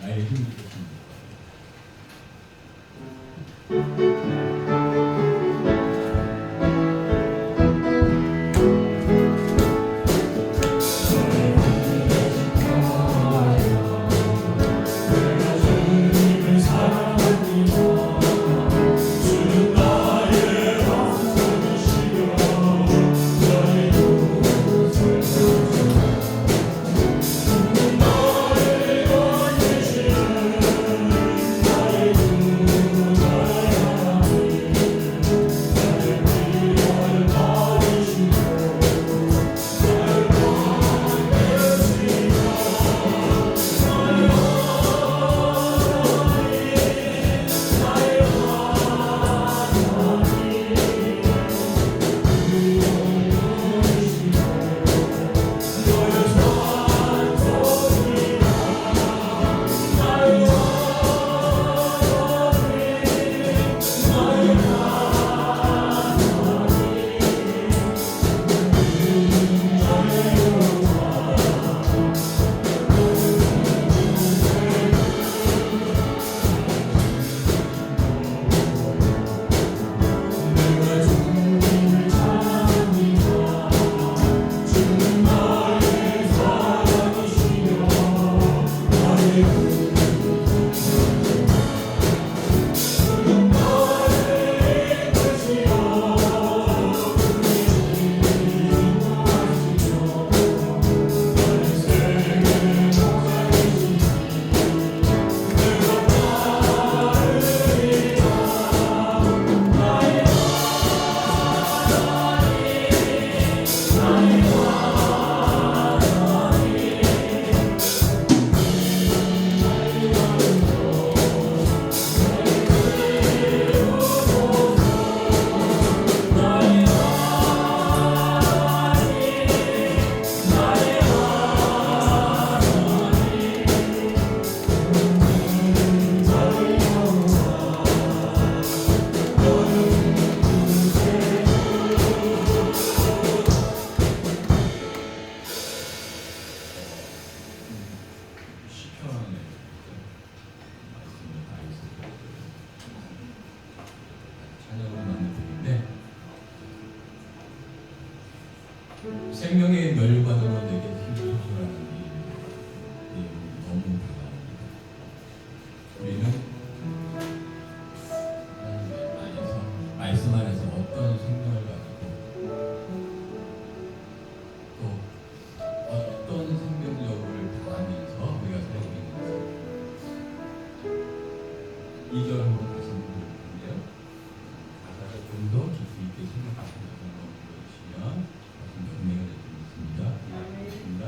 알기 좋겠습니다. 생명의 멸관으로 내게 힘을 주라는 이 너무 감사합니다. 우리는 하나님 안에서 말씀 안에서 어떤 생명을 가지고 또 어떤 생명력을 당하면서 우리가 살고 있는지 2절 한번 다시 한번 볼게요. 가사를 좀 더 깊이 있게 생각하시면서 한번 보여주시면 경례가 되겠습니다.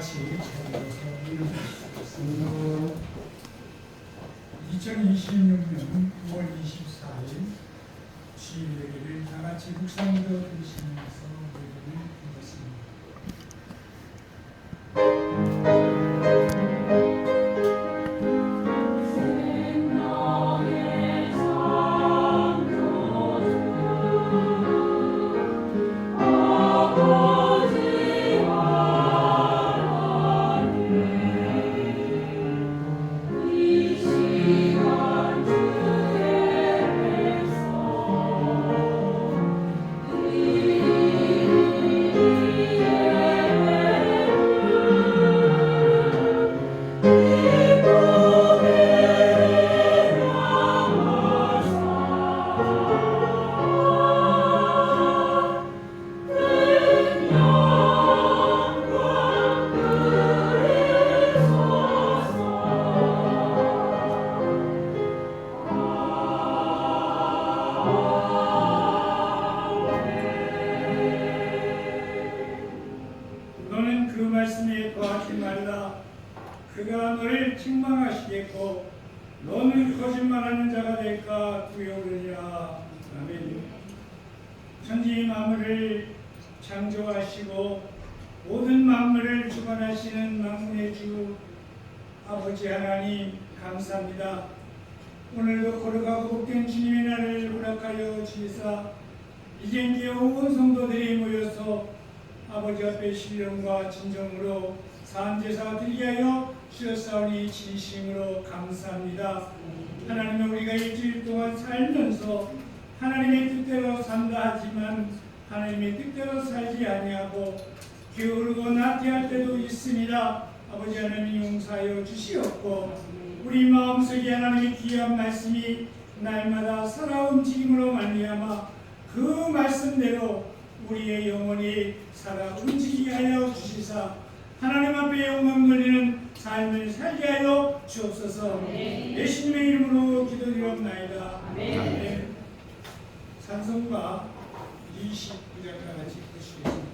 같이 찾아서 일어나겠습니다. 2026년 9월 24일 주일예배를 다 같이 묵상으로 드리시면서 예배를 드렸습니다. 너는 그 말씀에 거하지 말라. 그가 너를 책망하시겠고 너는 거짓말하는 자가 될까 두려우리라. 아멘. 천지 만물을 창조하시고 모든 만물을 주관하시는 만군의 주 아버지 하나님 감사합니다. 오늘도 거룩하고 복된 주님의 날을 허락하여 주시사 이젠 온 성도들이 모여서 아버지 앞에 신령과 진정으로 산제사 드리게 하여 주셨사오니 진심으로 감사합니다. 하나님은 우리가 일주일 동안 살면서 하나님의 뜻대로 산다 하지만 하나님의 뜻대로 살지 아니하고 게으르고 나태할 때도 있습니다. 아버지 하나님 용서하여 주시옵고 우리 마음속에 하나님의 귀한 말씀이 날마다 살아 움직임으로 말미암아 그 말씀대로 우리의 영혼이 살아 움직이게 하여 주시사 하나님 앞에 영광 돌리는 삶을 살게 하여 주옵소서. 예수님의 이름으로 기도드리옵나이다. 아멘. 찬송가 29절과 같이 보시겠습니다.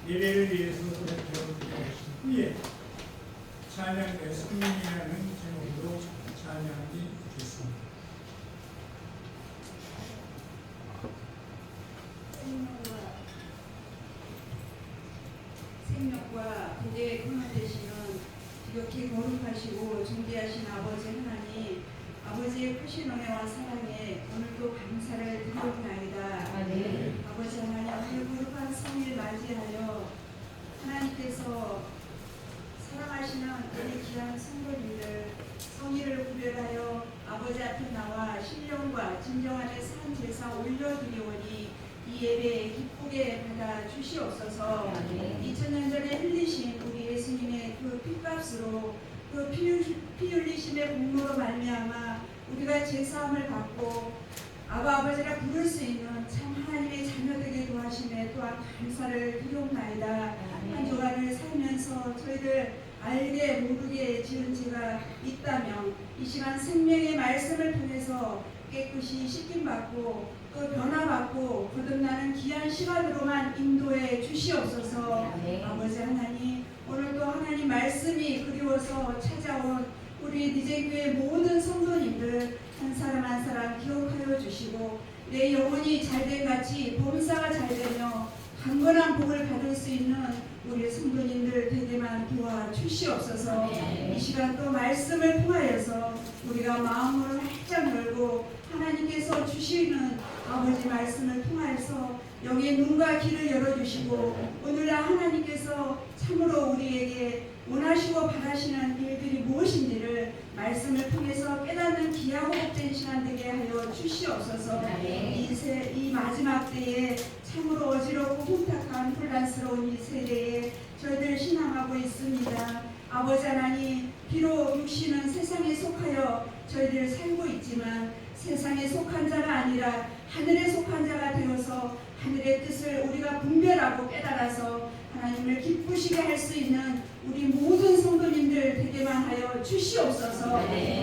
예배를 위해서 노래되어 드리신 후에 찬양대 승리라는 제목으로 찬양이 좋겠습니다. 생명과 부재의 근원 되시는 지극히 거룩하시고 존귀하신 아버지 하나님, 아버지의 크신 은혜와 사랑에 오늘도 감사를 드리옵나이다. 아버지 하나님, 거룩한 성일 맞이하여 하나님께서 사랑하시는 우리 귀한 성도님들 성의를 구별하여 아버지 앞에 나와 신령과 진정한의 산 제사 올려드리오니 이 예배 기쁘게 받아 주시옵소서. 2000년 전에 흘리신 우리 예수님의 그 피값으로 그 피 흘리심의 공로로 말미암아 우리가 제사함을 받고 아버지라 부를 수 있는 참 하나님의 자녀되게 도와심에 또한 감사를 드리옵나이다. 한 주간을 살면서 저희들 알게 모르게 지은 죄가 있다면 이 시간 생명의 말씀을 통해서 깨끗이 씻김받고 또 변화받고 거듭나는 귀한 시간으로만 인도해 주시옵소서. 아버지 하나님, 오늘도 하나님 말씀이 그리워서 찾아온 우리 니제교회 모든 성도님들 한 사람 한 사람 기억하여 주시고 내 영혼이 잘된 같이 범사가 잘되며 강건한 복을 받을 수 있는 우리 성도님들 되게만 도와주시옵소서. 이 시간 또 말씀을 통하여서 우리가 마음을 활짝 열고 하나님께서 주시는 아버지 말씀을 통하여서 영의 눈과 귀를 열어주시고 오늘날 하나님께서 참으로 우리에게 원하시고 바라시는 일들이 무엇인지를 말씀을 통해서 깨닫는 귀하고 복된 시간 되게 하여 주시옵소서. 이 마지막 때에 참으로 어지럽고 혼탁한 혼란스러운 이 세대에 저희들 신앙하고 있습니다. 아버지 하나님, 비록 육신은 세상에 속하여 저희들 살고 있지만 세상에 속한 자가 아니라 하늘에 속한 자가 되어서 하늘의 뜻을 우리가 분별하고 깨달아서 하나님을 기쁘시게 할 수 있는 우리 모든 성도님들 되게만 하여 주시옵소서.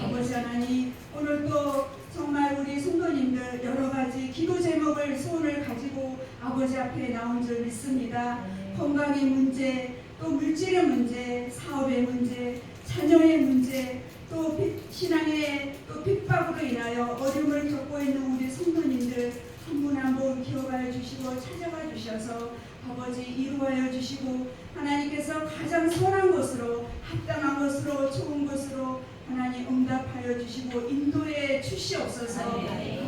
아버지 하나님, 오늘도 정말 우리 성도님들 여러 가지 기도 제목을 소원을 가지고 아버지 앞에 나온 줄 믿습니다. 건강의 문제, 또 물질의 문제, 사업의 문제, 자녀의 문제, 또 신앙의 또 핍박으로 인하여 어려움을 겪고 있는 우리 성도님들 한 분 한 분 기억하여 주시고 찾아가 주셔서 아버지 이루하여 주시고 하나님께서 가장 선한 것으로 합당한 것으로 좋은 것으로 하나님 응답하여 주시고 인도해 주시옵소서.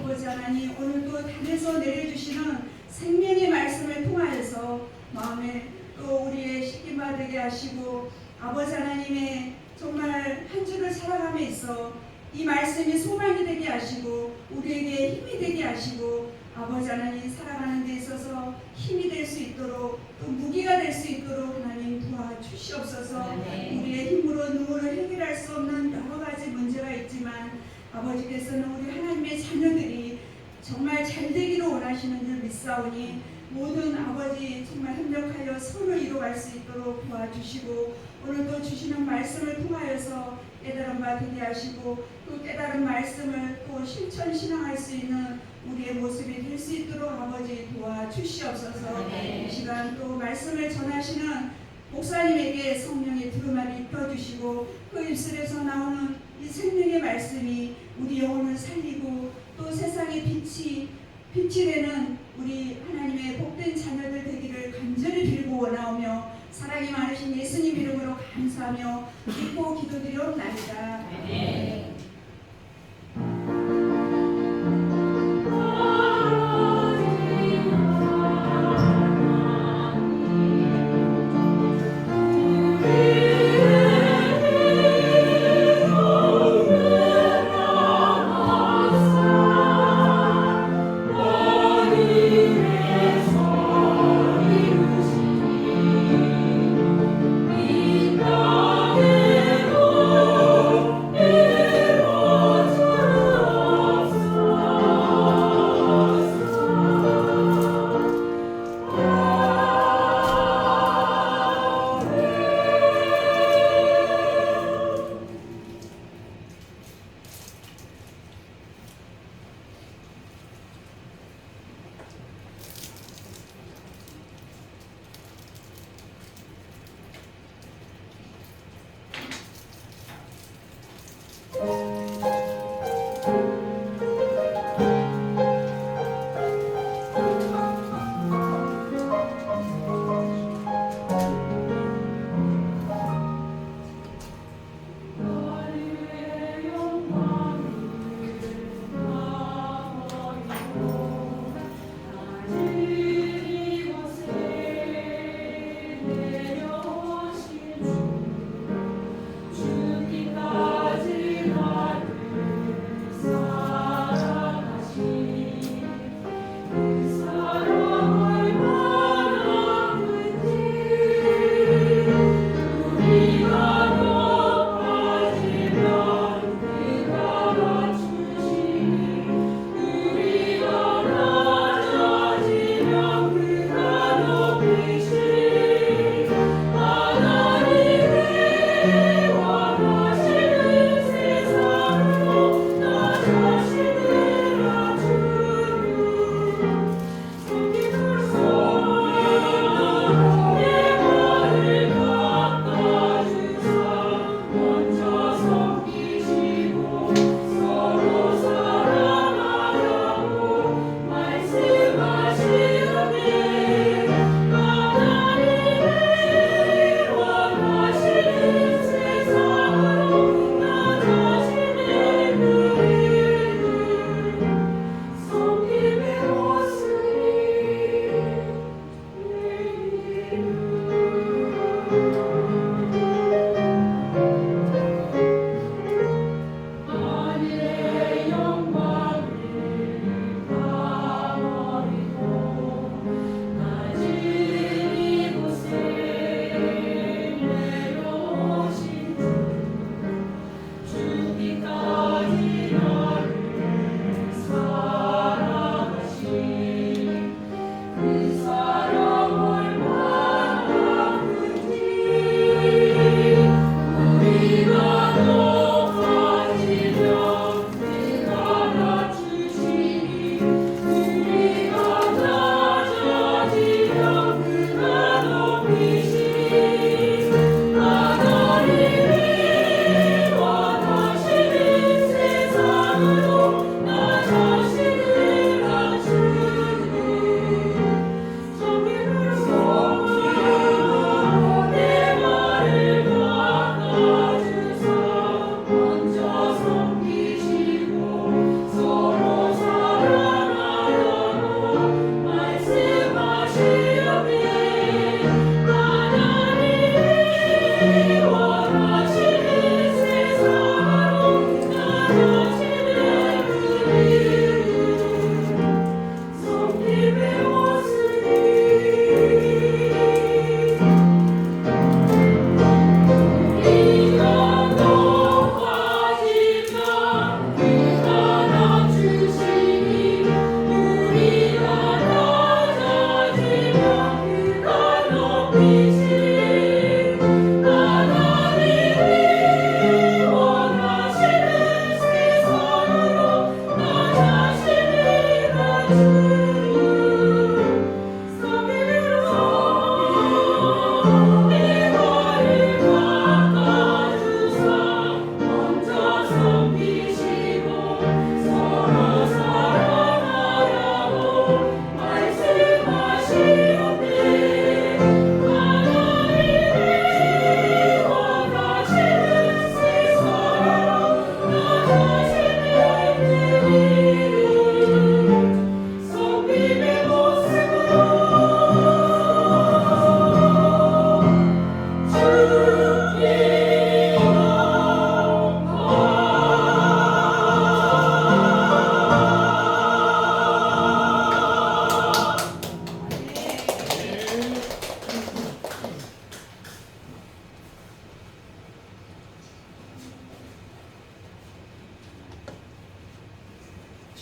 아버지 하나님, 오늘도 달에서 내려주시는 생명의 말씀을 통하여서 마음에 또 우리의 씻김받게 하시고 아버지 하나님의 정말 한 주를 살아감에 있어 이 말씀이 소망이 되게 하시고 우리에게 힘이 되게 하시고 아버지 하나님 살아가는 데 있어서 힘이 될 수 있도록 또 무기가 될 수 있도록 하나님 도와주시옵소서. 우리의 힘으로 눈으로 해결할 수 없는 여러 가지 문제가 있지만 아버지께서는 우리 하나님의 자녀들이 정말 잘 되기를 원하시는 줄 믿사오니 모든 아버지 정말 협력하여 선을 이루어갈 수 있도록 도와주시고 오늘도 주시는 말씀을 통하여서 깨달은 바 되게 하시고 또 깨달은 말씀을 또 실천 신앙할 수 있는 우리의 모습이 될 수 있도록 아버지 도와주시옵소서. 이 시간 또 말씀을 전하시는 목사님에게 성령의 두루마리 입혀주시고 그 입술에서 나오는 이 생명의 말씀이 우리 영혼을 살리고 또 세상의 빛이 되는 우리 하나님의 복된 자녀들 되기를 간절히 빌고 원하오며 사랑이 많으신 예수님 이름으로 감사하며 믿고 기도드리옵나이다. 아멘.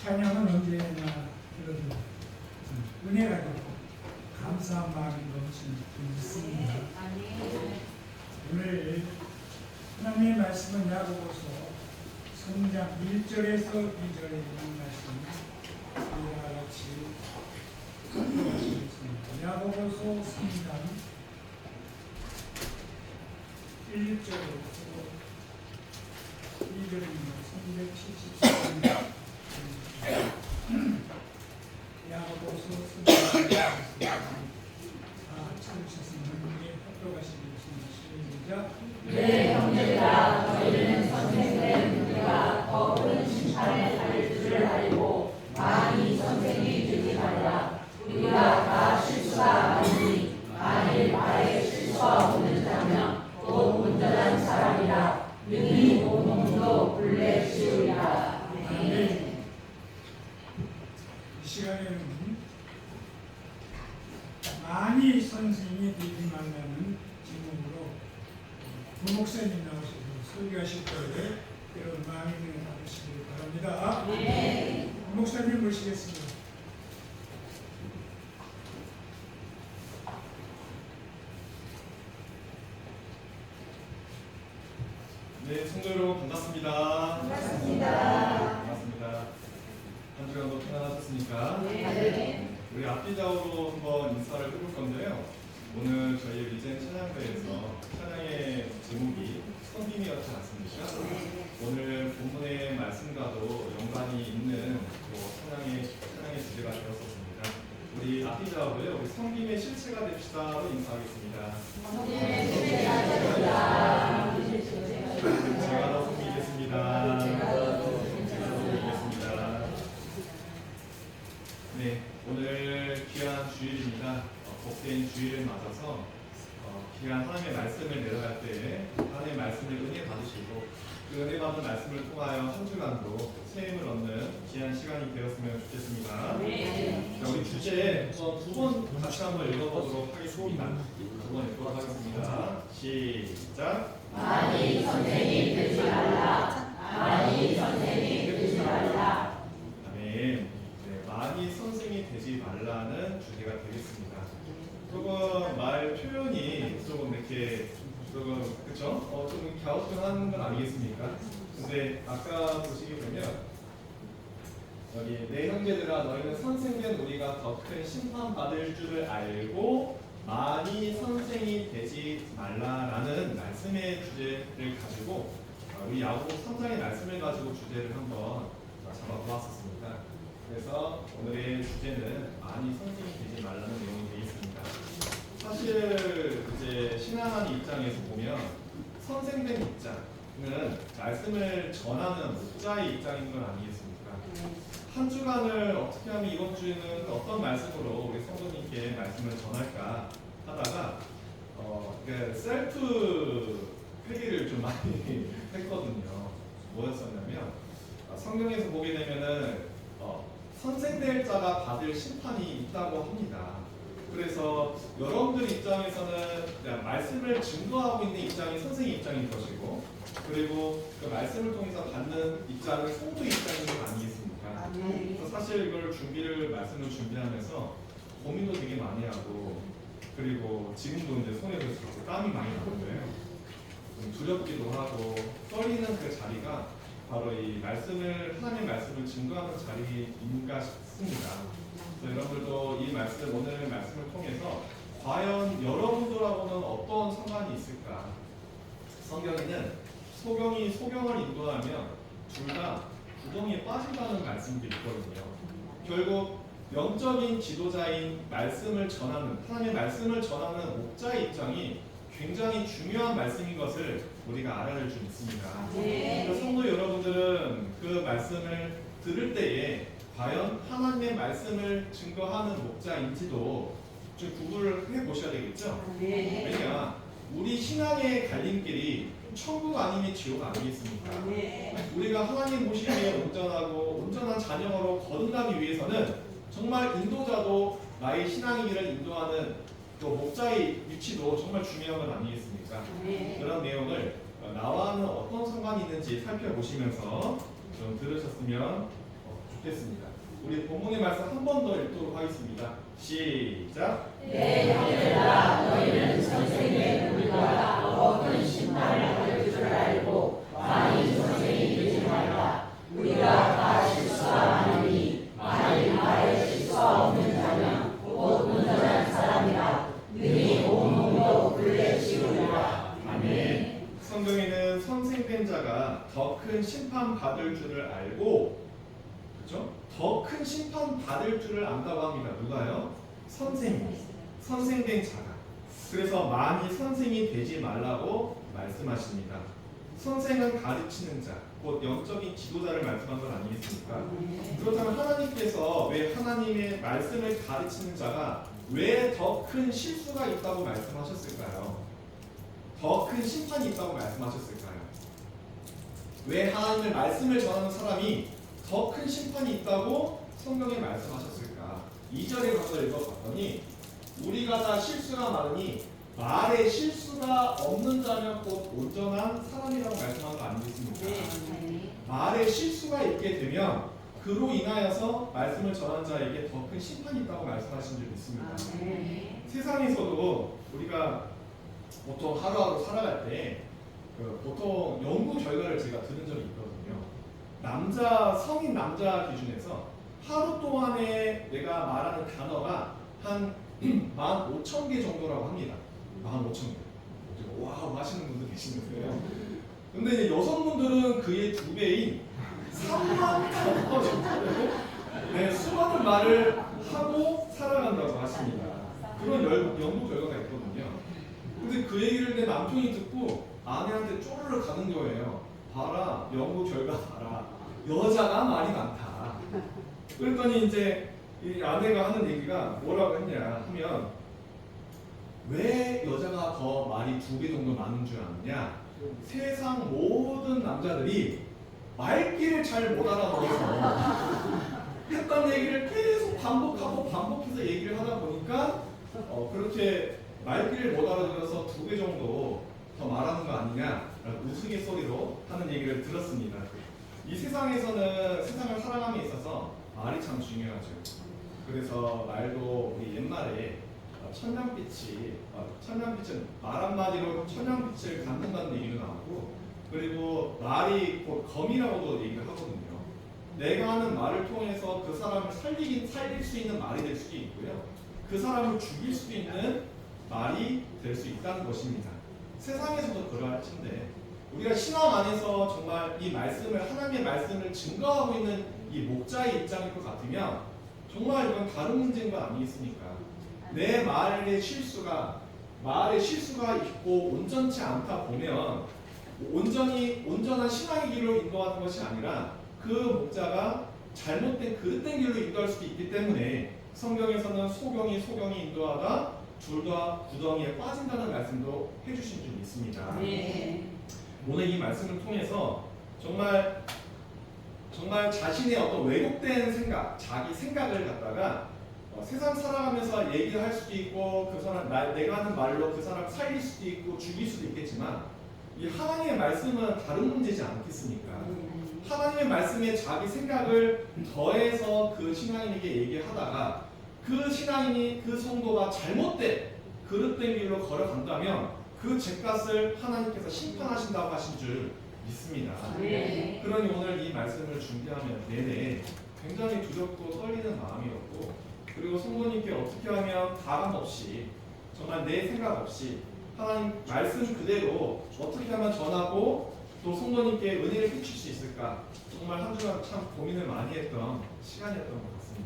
찬양은 언제나 그런 은혜가 되고 감사한 마음이 넘치는 있습니다. 오늘 하나님의 말씀은 야고보서 3장 1절에서 2절에 있는 말씀 우리가 같이 읽겠습니다. 야고보서 3장 1절에서 2절입니다. 374장 야고보서 3장 1절에서 찾으셨으면 우리에게 합독하시겠습니다. 시작. 네, 형제들아, 너희는 선생된 우리가 더 큰 심판에 달릴 줄을 알고 많이 선생이 되지 말라. 우리가 다 실수가 많으니 만일 나의 실수가 없는 자면 곧 온전한 사람이라. 능히 온 몸도 본래 씌우리라. 아멘. 이 시간에는 많이 선생이 되지 말라는 제목으로 부목사님 나오셔서 설교하실 거예요. 여러분 많이 은혜 받으시길 바랍니다. 부목사님 모시겠습니다. 네, 성도 여러분 반갑습니다. 반갑습니다. 한 주간도 평안하셨습니까? 우리 앞뒤좌우로 한번 인사를 해볼 건데요. 오늘 저희 리젠 찬양회에서 찬양의 제목이 섬김이었지 않습니까? 오늘 본문의 말씀과도 연관이 있는 찬양의 주제가 되었었습니다. 우리 앞뒤좌우로요, 우리 섬김의 실체가 됩시다로 인사하겠습니다. 제가 더 섬기겠습니다. 네, 오늘 귀한 주일입니다. 복된 주일을 맞아서 귀한 하나님의 말씀을 내려갈 때 하나님의 말씀을 은혜 받으시고 그 은혜 받은 말씀을 통하여 한 주간도 새 힘을 얻는 귀한 시간이 되었으면 좋겠습니다. 자, 우리 주제 두 번 같이 한번 읽어보도록 하겠습니다. 두 번 읽도록 하겠습니다. 시작. 많이 선생이 되지 말라. 많이 선생이 되지 말라. 아멘. 네, 많이 선생이 되지 말라는 주제가 되겠습니다. 조금 말 표현이 조금 이렇게 그쵸? 좀 갸우뚱한 건 아니겠습니까? 근데 아까 보시게 되면 여기 내 형제들아 너희는 선생된 우리가 더 큰 심판 받을 줄을 알고 많이 선생이 되지 말라라는 말씀의 주제를 가지고 우리 야고보 3장의 말씀을 가지고 주제를 한번 잡아보았었습니다. 그래서 오늘의 주제는 많이 선생이 되지 말라는 내용이 되겠습니다. 사실 이제 신앙하는 입장에서 보면 선생된 입장은 말씀을 전하는 목자의 입장인 건 아니겠습니까? 한 주간을 어떻게 하면 이번 주에는 어떤 말씀으로 우리 성도님께 말씀을 전할까 하다가 셀프 회개를 좀 많이 했거든요. 뭐였었냐면 성경에서 보게 되면은 선생될 자가 받을 심판이 있다고 합니다. 그래서 여러분들 입장에서는 그냥 말씀을 증거하고 있는 입장이 선생의 입장인 것이고 그리고 그 말씀을 통해서 받는 입장은 성도 입장인 것 아니겠습니까? 그래서 사실 이걸 말씀을 준비하면서 고민도 되게 많이 하고 그리고 지금도 이제 손에서 땀이 많이 나는데요. 두렵기도 하고 떨리는 그 자리가 바로 이 하나님의 말씀을 증거하는 자리인가 싶습니다. 그래서 여러분들도 이 말씀, 오늘 말씀을 통해서 과연 여러분들하고는 어떤 상관이 있을까? 성경에는 소경이 소경을 인도하면 둘 다 구덩이에 빠진다는 말씀도 있거든요. 결국 영적인 지도자인 말씀을 전하는, 하나님의 말씀을 전하는 목자의 입장이 굉장히 중요한 말씀인 것을 우리가 알아야 될 줄 믿습니다. 그래서 성도 여러분들은 그 말씀을 들을 때에 과연 하나님의 말씀을 증거하는 목자인지도 좀 구분을 해보셔야 되겠죠? 왜냐, 우리 신앙의 갈림길이 천국 아니면 지옥 아니겠습니까? 우리가 하나님 보시기에 온전하고 온전한 자녀로 거듭나기 위해서는 정말 인도자도 나의 신앙의 길을 인도하는 또 목자의 위치도 정말 중요한 건 아니겠습니까? 그런 내용을 나와는 어떤 상관이 있는지 살펴보시면서 좀 들으셨으면 좋겠습니다. 우리 본문의 말씀 한 번 더 읽도록 하겠습니다. 시작. 내 형제들아 너희는 선생의 우리가 어떤 심판을 받을 줄 알고 많이 선생이 되지 말라. 우리가 다 실수가 많으니 만일 나의 실수가 없는 자면 곧 온전한 사람이라. 능히 온몸도 굴레 씌우리라. 아멘. 성경에는 선생된 자가 더 큰 심판 받을 줄을 알고, 그렇죠? 더 큰 심판 받을 줄을 안다고 합니다. 누가요? 선생된 자가. 그래서 많이 선생이 되지 말라고 말씀하십니다. 선생은 가르치는 자, 곧 영적인 지도자를 말씀한 건 아니겠습니까? 그렇다면 하나님께서 왜 하나님의 말씀을 가르치는 자가 왜 더 큰 실수가 있다고 말씀하셨을까요? 더 큰 심판이 있다고 말씀하셨을까요? 왜 하나님의 말씀을 전하는 사람이 더 큰 심판이 있다고 성경에 말씀하셨을까? 2절에 가서 읽어봤더니 우리가 다 실수가 많으니 말에 실수가 없는 자면 곧 온전한 사람이라고 말씀한 거 아니겠습니까? 말에 실수가 있게 되면 그로 인하여서 말씀을 전한 자에게 더 큰 심판이 있다고 말씀하신 줄 믿습니다. 세상에서도 우리가 보통 하루하루 살아갈 때 보통 연구 결과를 제가 들은 적이 있거든요. 성인 남자 기준에서 하루 동안에 내가 말하는 단어가 한 15,000개 정도라고 합니다. 15,000개. 와우 하시는 분도 계시는데요. 근데 이제 여성분들은 그의 2배인 3만 단어 정도로 수많은 말을 하고 살아간다고 하십니다. 그런 연구 결과가 있거든요. 근데 그 얘기를 내 남편이 듣고 아내한테 쪼르르 가는 거예요. 봐라, 연구 결과 봐라. 여자가 말이 많다. 그랬더니 이제 이 아내가 하는 얘기가 뭐라고 했냐 하면 왜 여자가 더 말이 2배 정도 많은 줄 아느냐? 세상 모든 남자들이 말귀를 잘 못 알아먹어서 했던 얘기를 계속 반복해서 얘기를 하다 보니까 그렇게 말귀를 못 알아들어서 2배 정도 더 말하는 거 아니냐라고 우스갯소리로 하는 얘기를 들었습니다. 이 세상에서는 세상을 살아감에 있어서 말이 참 중요하죠. 그래서 말도 우리 옛말에 천냥빛은 말 한마디로 천냥빛을 갖는다는 얘기도 나오고, 그리고 말이 곧 검이라고도 얘기를 하거든요. 내가 하는 말을 통해서 그 사람을 살릴 수 있는 말이 될 수도 있고요. 그 사람을 죽일 수도 있는 말이 될 수 있다는 것입니다. 세상에서도 그러할텐데 우리가 신앙 안에서 정말 이 말씀을 하나님의 말씀을 증거하고 있는 이 목자의 입장일 것 같으면 정말 이건 다른 문제인 거 아니겠습니까? 내 말의 실수가 있고 온전치 않다 보면 온전한 신앙의 길로 인도하는 것이 아니라 그 목자가 잘못된 그릇된 길로 인도할 수도 있기 때문에 성경에서는 소경이 인도하다 둘 다 구덩이에 빠진다는 말씀도 해주신 줄 믿습니다. 오늘 이 말씀을 통해서 정말 자신의 어떤 왜곡된 생각, 자기 생각을 갖다가 세상 살아가면서 얘기를 할 수도 있고 그 사람 내가 하는 말로 그 사람 살릴 수도 있고 죽일 수도 있겠지만 이 하나님의 말씀은 다른 문제지 않겠습니까? 하나님의 말씀에 자기 생각을 더해서 그 신앙인에게 얘기하다가 그 신앙인이 그 성도가 잘못된 그릇된 길로 걸어간다면 그 죄값을 하나님께서 심판하신다고 하신 줄 믿습니다. 그러니 오늘 이 말씀을 준비하면 내내 굉장히 두렵고 떨리는 마음이었고, 그리고 성도님께 어떻게 하면 가감 없이 정말 내 생각 없이 하나님 말씀 그대로 어떻게 하면 전하고 또 성도님께 은혜를 끼칠 수 있을까, 정말 한 주간 참 고민을 많이 했던 시간이었던 것 같습니다.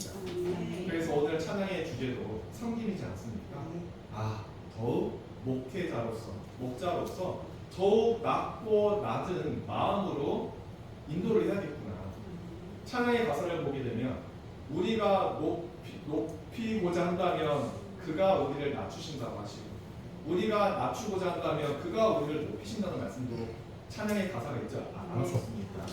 그래서 오늘 찬양의 주제도 섬김이지 않습니까? 더욱 목자로서 더욱 낮고 낮은 마음으로 인도를 해야겠구나. 찬양의 가사를 보게 되면 우리가 높이고자 한다면 그가 우리를 낮추신다고 하시고, 우리가 낮추고자 한다면 그가 우리를 높이신다는 말씀도 찬양의 가사가 있지 않았었습니까?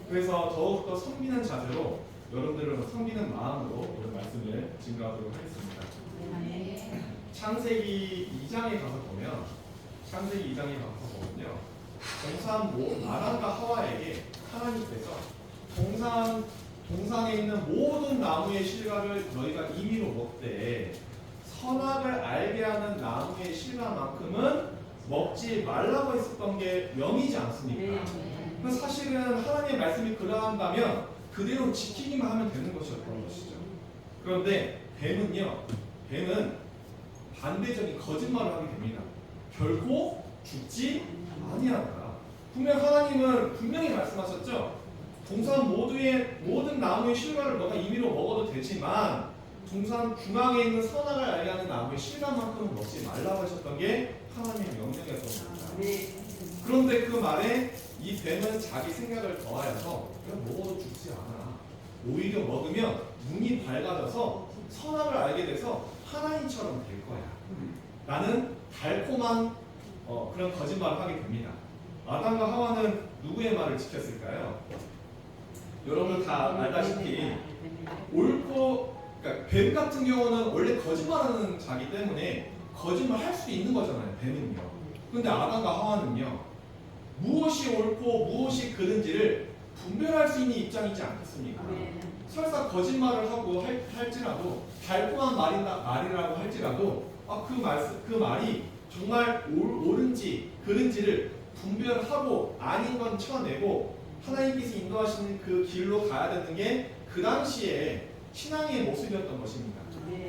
그래서 더욱더 섬기는 자세로 여러분들은 섬기는 마음으로 오늘 말씀을 증거하도록 하겠습니다. 창세기 2장에 가서 보면 동산 아담과 하와에게 하나님께서 동산에 있는 모든 나무의 실과를 너희가 임의로 먹되 선악을 알게 하는 나무의 실과만큼은 먹지 말라고 했었던 게 명이지 않습니까? 그 사실은 하나님의 말씀이 그러한다면 그대로 지키기만 하면 되는 것이었던 것이죠. 그런데 뱀은 반대적인 거짓말을 하게 됩니다. 결코 죽지 아니하다. 분명 하나님은 분명히 말씀하셨죠. 동산 모든 나무의 실과를 너가 임의로 먹어도 되지만 동산 중앙에 있는 선악을 알게 하는 나무의 실과만큼은 먹지 말라고 하셨던 게 하나님의 명령이었던 겁니다. 그런데 그 말에 이 뱀은 자기 생각을 더하여서 그냥 먹어도 죽지 않아. 오히려 먹으면 눈이 밝아져서 선악을 알게 돼서 하나님처럼 될 거야. 라는 달콤한 그런 거짓말을 하게 됩니다. 아담과 하와는 누구의 말을 지켰을까요? 여러분 다 알다시피 그러니까 뱀 같은 경우는 원래 거짓말하는 자기 때문에 거짓말 할 수 있는 거잖아요. 뱀은요. 근데 아담과 하와는요, 무엇이 옳고 무엇이 그른지를 분별할 수 있는 입장이지 않겠습니까? 설사 거짓말을 하고 할지라도 달콤한 말이라고 할지라도 그 말이 정말 옳은지 그른지를 분별하고 아닌 건 쳐내고 하나님께서 인도하시는 그 길로 가야 되는 게 그 당시에 신앙의 모습이었던 것입니다.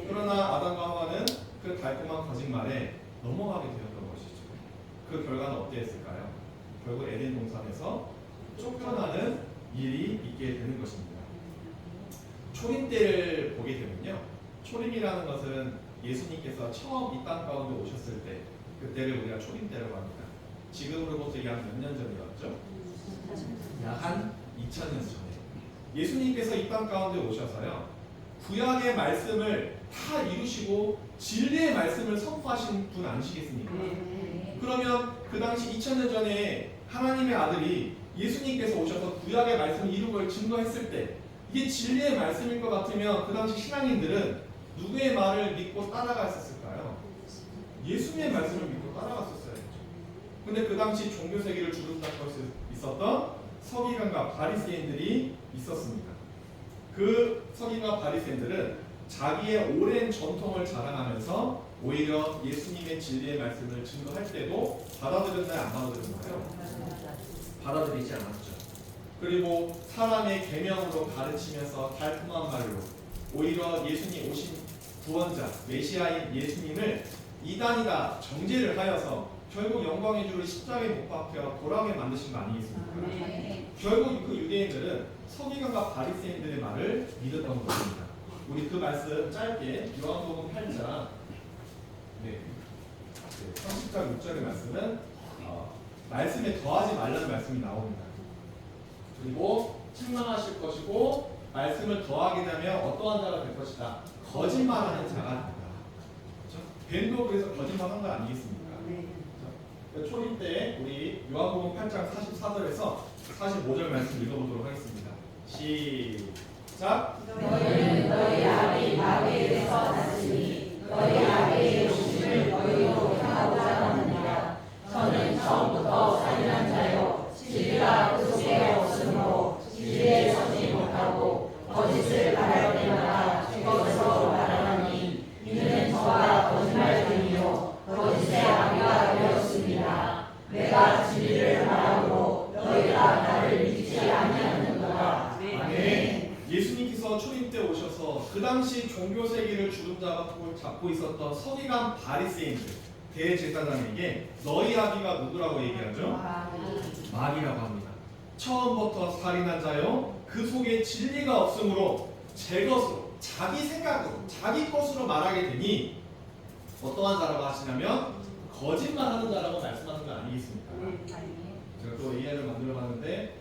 그러나 아담과 하와는 그 달콤한 거짓말에 넘어가게 되었던 것이죠. 그 결과는 어땠을까요? 결국 에덴 동산에서 쫓겨나는 일이 있게 되는 것입니다. 초림 때를 보게 되면요, 초림이라는 것은 예수님께서 처음 이 땅 가운데 오셨을 때 그때를 우리가 초림 때라고 합니다. 지금으로부터 약 몇 년 전이었죠? 약 한 2000년 전에 예수님께서 이 땅 가운데 오셔서요, 구약의 말씀을 다 이루시고 진리의 말씀을 선포하신 분 아니시겠습니까? 그러면 그 당시 2000년 전에 하나님의 아들이 예수님께서 오셔서 구약의 말씀을 이룬 걸 증거했을 때 이게 진리의 말씀일 것 같으면 그 당시 신앙인들은 누구의 말을 믿고 따라갔었을까요? 예수님의 말씀을 믿고 따라갔었어요. 근데 그 당시 종교세계를 주름잡고 있었던 서기관과 바리새인들이 있었습니다. 그 서기관과 바리새인들은 자기의 오랜 전통을 자랑하면서 오히려 예수님의 진리의 말씀을 증거할 때도 받아들였나요? 안 받아들였나요? 받아들이지 않았죠. 그리고 사람의 계명으로 가르치면서 달콤한 말로 오히려 예수님 오신 구원자 메시아인 예수님을 이단이다 정죄를 하여서 결국 영광의 주를 십자가에 못 박혀 돌아오게 만드신 거 아니겠습니까? 결국 그 유대인들은 서기관과 바리새인들의 말을 믿었던 것입니다. 우리 그 말씀 짧게 요한복음 8장 30장 6절의 말씀은 말씀에 더하지 말라는 말씀이 나옵니다. 그리고 책망하실 것이고 말씀을 더하게 되면 어떠한 자가 될 것이다. 거짓말하는 자가 된다. 그렇죠? 뱀도 그래서 거짓말한 거 아니겠습니까? 초림 때 우리 요한복음 8장 44절에서 45절 말씀 읽어보도록 하겠습니다. 시작. 너희는 너희 아비 마귀에게서 났으니 너희 아비의 욕심을 너희로 향하고자 하느니라. 저는 처음부터 살인한 자요 진리가 그 속에 없으므로 진리에 서지 못하고 거짓을 말할 때마다 죽어서 말하나니 이는 저가 거짓말쟁이요 거짓의 아비가 되었습니다. 내가 진리를 말하므로 너희가 나를 믿지 아니하는도다. 아멘. 예수님께서 초림 때 오셔서 그 당시 종교 세계를 주름잡고 있었던 서기관 바리새인들 대제사장에게 너희 아비가 누구라고 얘기하죠? 마귀라고 합니다. 처음부터 살인한 자요 그 속에 진리가 없으므로 제 것으로 자기 생각으로 자기 것으로 말하게 되니 어떠한 자라고 하시냐면 거짓말하는 자라고 말씀하는 거 아니겠습니까? 제가 또 AI를 만들어봤는데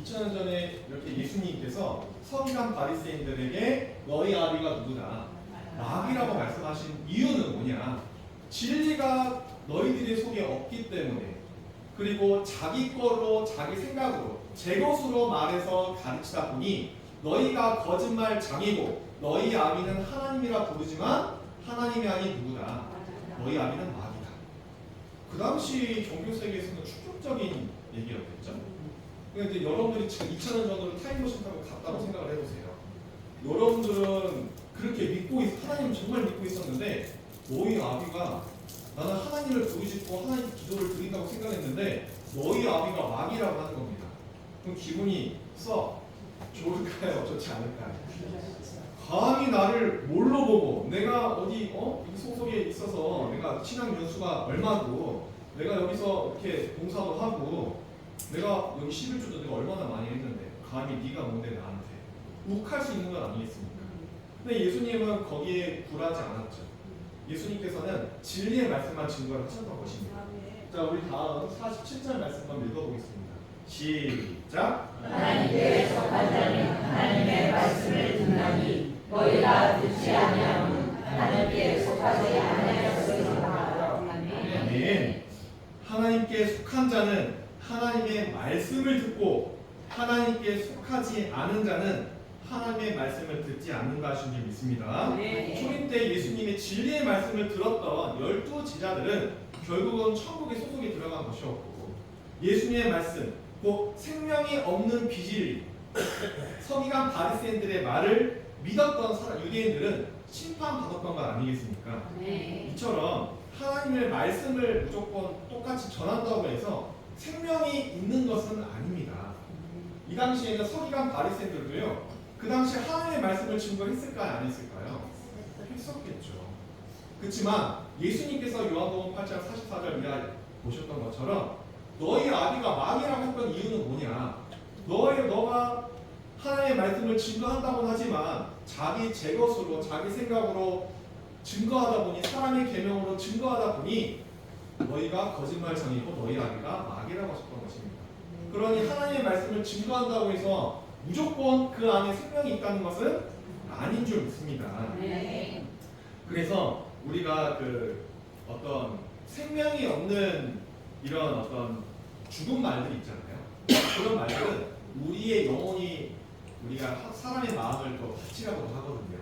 2000년 전에 이렇게 예수님께서 서기관 바리새인들에게 너희 아비가 누구다 마귀라고 말씀하신 이유는 뭐냐? 진리가 너희들의 속에 없기 때문에 그리고 자기 거로 자기 생각으로 제 것으로 말해서 가르치다 보니 너희가 거짓말 장이고 너희 아비는 하나님이라 부르지만 하나님이 아닌 누구다? 너희 아비는 마귀다. 그 당시 종교 세계에서는 충격적인 얘기였겠죠. 그러니까 이제 여러분들이 지금 2000년 전으로 타임머신 타고 갔다고 생각을 해보세요. 여러분들은 그렇게 하나님 정말 믿고 있었는데 너희 아비가 나는 하나님을 부르짖고 하나님 기도를 드린다고 생각했는데 너희 아비가 마귀라고 하는 겁니다. 그럼 기분이 좋을까요? 좋지 않을까요? 감히 나를 뭘로 보고 내가 어디 이 소속에 있어서 내가 신앙 연수가 얼마고 내가 여기서 이렇게 봉사도 하고 내가 여기 11조도 내가 얼마나 많이 했는데 감히 네가 뭔데 나한테 욱할 수 있는 건 아니겠습니까? 근데 예수님은 거기에 굴하지 않았죠. 예수님께서는 진리의 말씀만 증거를 하셨던 것입니다. 자, 우리 다음 47절 말씀 한번 읽어보겠습니다. 시작. 하나님께 속한 자는 하나님의 말씀을 듣나니 너희가 듣지 아니하면 하나님께 속하지 아니하였으리라. 아멘. 하나님께 속한 자는 하나님의 말씀을 듣고 하나님께 속하지 않은 자는 하나님의 말씀을 듣지 않는가 하신 줄 믿습니다. 초림 때 예수님의 진리의 말씀을 들었던 12 제자들은 결국은 천국의 소속에 들어간 것이었고 예수님의 말씀, 곧 생명이 없는 비진리, 서기관 바리새인들의 말을 믿었던 유대인들은 심판받았던 거 아니겠습니까? 이처럼 하나님의 말씀을 무조건 똑같이 전한다고 해서 생명이 있는 것은 아닙니다. 이 당시에는 서기관 바리새인들도요. 그 당시 하나님의 말씀을 증거했을까요? 안 했을까요? 했었겠죠. 그렇지만 예수님께서 요한복음 8장 44절 이하 보셨던 것처럼 너희 아비가 마귀라고 했던 이유는 뭐냐? 너가 하나님의 말씀을 증거한다고는 하지만 자기 제 것으로 자기 생각으로 증거하다 보니 사람의 계명으로 증거하다 보니 너희가 거짓말쟁이고 너희 아비가 마귀라고 하셨던 것입니다. 그러니 하나님의 말씀을 증거한다고 해서 무조건 그 안에 생명이 있다는 것은 아닌 줄 믿습니다. 그래서 우리가 어떤 생명이 없는 이런 어떤 죽은 말들이 있잖아요. 그런 말들은 우리의 영혼이 우리가 사람의 마음을 또 다치라고도 하거든요.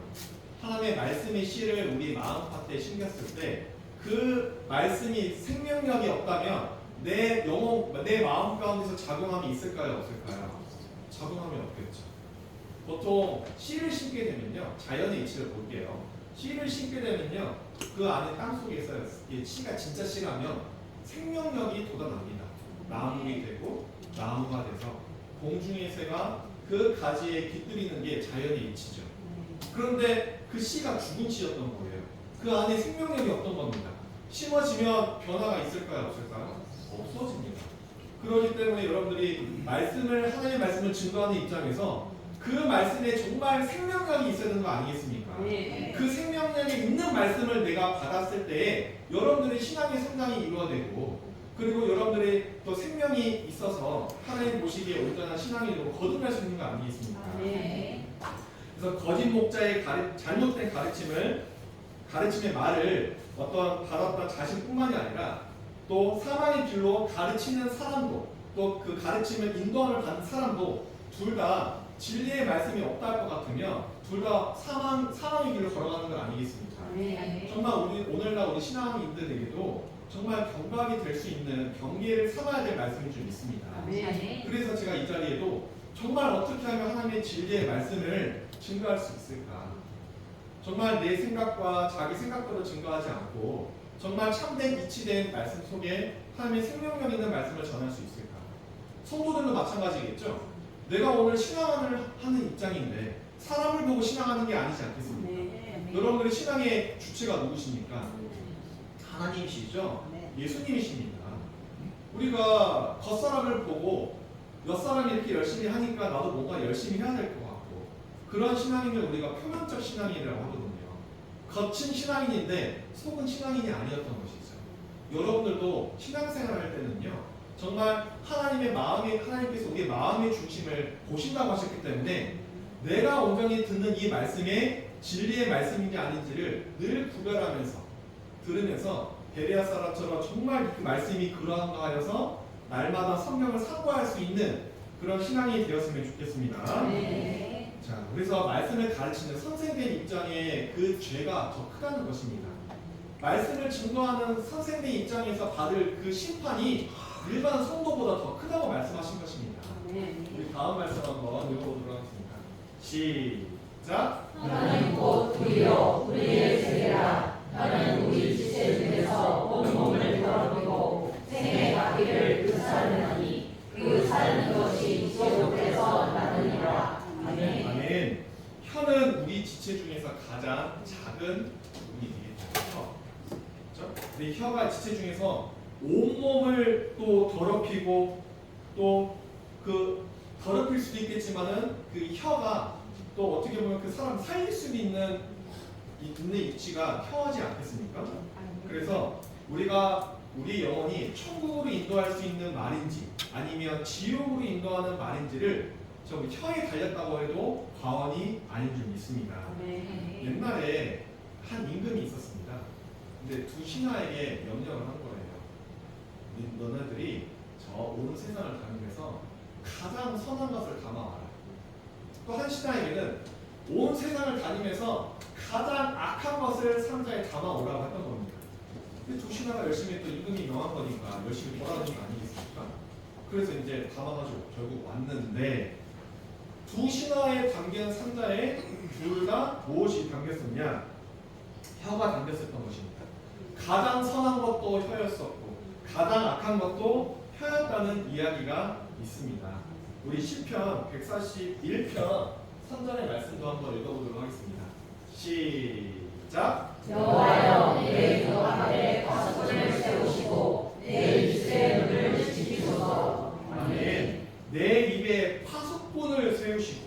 하나님의 말씀의 씨를 우리 마음 밭에 심겼을 때 그 말씀이 생명력이 없다면 내 마음 가운데서 작용함이 있을까요? 없을까요? 작용함이 없겠죠. 보통 씨를 심게 되면요. 자연의 이치를 볼게요. 씨를 심게 되면요. 그 안에 땅 속에서 씨가 진짜 씨라면 생명력이 돋아납니다. 나무이 되고 나무가 돼서 공중의 새가 그 가지에 깃들이는 게 자연의 이치죠. 그런데 그 씨가 죽은 씨였던 거예요. 그 안에 생명력이 없던 겁니다. 심어지면 변화가 있을까요? 없을까요? 없어집니다. 그렇기 때문에 여러분들이 하나님의 말씀을 증거하는 입장에서 그 말씀에 정말 생명력이 있어야 되는 거 아니겠습니까? 그 생명력이 있는 말씀을 내가 받았을 때에 여러분들의 신앙의 성장이 이루어지고 그리고 여러분들의 또 생명이 있어서 하나님 보시기에 온전한 신앙인으로 거듭날 수 있는 거 아니겠습니까? 그래서 거짓 목자의 잘못된 가르침의 말을 받았던 자신뿐만이 아니라 또 사망의 길로 가르치는 사람도 또 그 가르침을 인도함을 받는 사람도 둘 다 진리의 말씀이 없다 할 것 같으면 둘 다 사망의 길로 걸어가는 건 아니겠습니까? 정말 오늘날 우리 신앙인들에게도 정말 경각이 될 수 있는 경계를 삼아야 될 말씀인 줄 믿습니다. 그래서 제가 이 자리에도 정말 어떻게 하면 하나님의 진리의 말씀을 증거할 수 있을까? 정말 내 생각과 자기 생각대로 증거하지 않고 정말 참된 이치된 말씀 속에 하나님의 생명력 있는 말씀을 전할 수 있을까? 성도들도 마찬가지겠죠? 내가 오늘 신앙을 하는 입장인데 사람을 보고 신앙하는 게 아니지 않겠습니까? 여러분들의 신앙의 주체가 누구십니까? 하나님이시죠? 예수님이십니다. 우리가 겉사람을 보고 옆사람이 이렇게 열심히 하니까 나도 뭔가 열심히 해야 될 것 같고 그런 신앙인을 우리가 표면적 신앙인이라고 하거든요. 겉은 신앙인인데 속은 신앙인이 아니었던 것이죠. 여러분들도 신앙생활을 할 때는요. 정말 하나님께서 우리의 마음의 중심을 보신다고 하셨기 때문에 내가 온전히 듣는 이 말씀에 진리의 말씀인지 아닌지를 늘 구별하면서 들으면서 베레아 사람처럼 정말 그 말씀이 그러한가 하여서 날마다 성경을 상고할 수 있는 그런 신앙이 되었으면 좋겠습니다. 자, 그래서 말씀을 가르치는 선생된 입장의 그 죄가 더 크다는 것입니다. 말씀을 증거하는 선생된 입장에서 받을 그 심판이 일반 성도보다 더 크다고 말씀하신 것입니다. 아멘. 우리 다음 말씀 한번 읽어보도록 하겠습니다. 시작. 혀는 곧 우리요 우리의 세계라. 혀는 우리 지체 중에서 온 몸을 더럽히고 생의 마귀를 불사르나니 그 사르는 것이 지옥에서 나느니라. 아멘. 아멘. 혀는 우리 지체 중에서 가장 작은 부분이 되겠죠. 혀. 그렇죠? 근데 혀가 지체 중에서 온몸을 또 더럽히고 또 그 더럽힐 수도 있겠지만은 그 혀가 또 어떻게 보면 그 사람 살릴 수도 있는 위치가 혀하지 않겠습니까? 그래서 우리가 우리 영혼이 천국으로 인도할 수 있는 말인지 아니면 지옥으로 인도하는 말인지를 저 혀에 달렸다고 해도 과언이 아닌 줄 믿습니다. 아멘. 옛날에 한 임금이 있었습니다. 근데 두 신하에게 명령을 한 거예요. 너네들이 저 온 세상을 다니면서 가장 선한 것을 담아와라. 또 한 신하에게는 온 세상을 다니면서 가장 악한 것을 상자에 담아오라고 했던 겁니다. 근데 두 신하가 열심히 또 임금이 명한 거니까 열심히 돌아가는 거 아니겠습니까? 그래서 이제 담아가지고 결국 왔는데 두 신하에 담긴 상자에 둘 다 무엇이 담겼었냐? 혀가 담겼었던 것입니다. 가장 선한 것도 혀였었고 가장 악한 것도 혀였다는 이야기가 있습니다. 우리 시편 141편 3절의 말씀도 한번 읽어보도록 하겠습니다. 시작. 여호와여 내 그 앞에 파수꾼을 세우시고 내 입술의 문을 지키소서. 아멘. 내 입에 파수꾼을 세우시고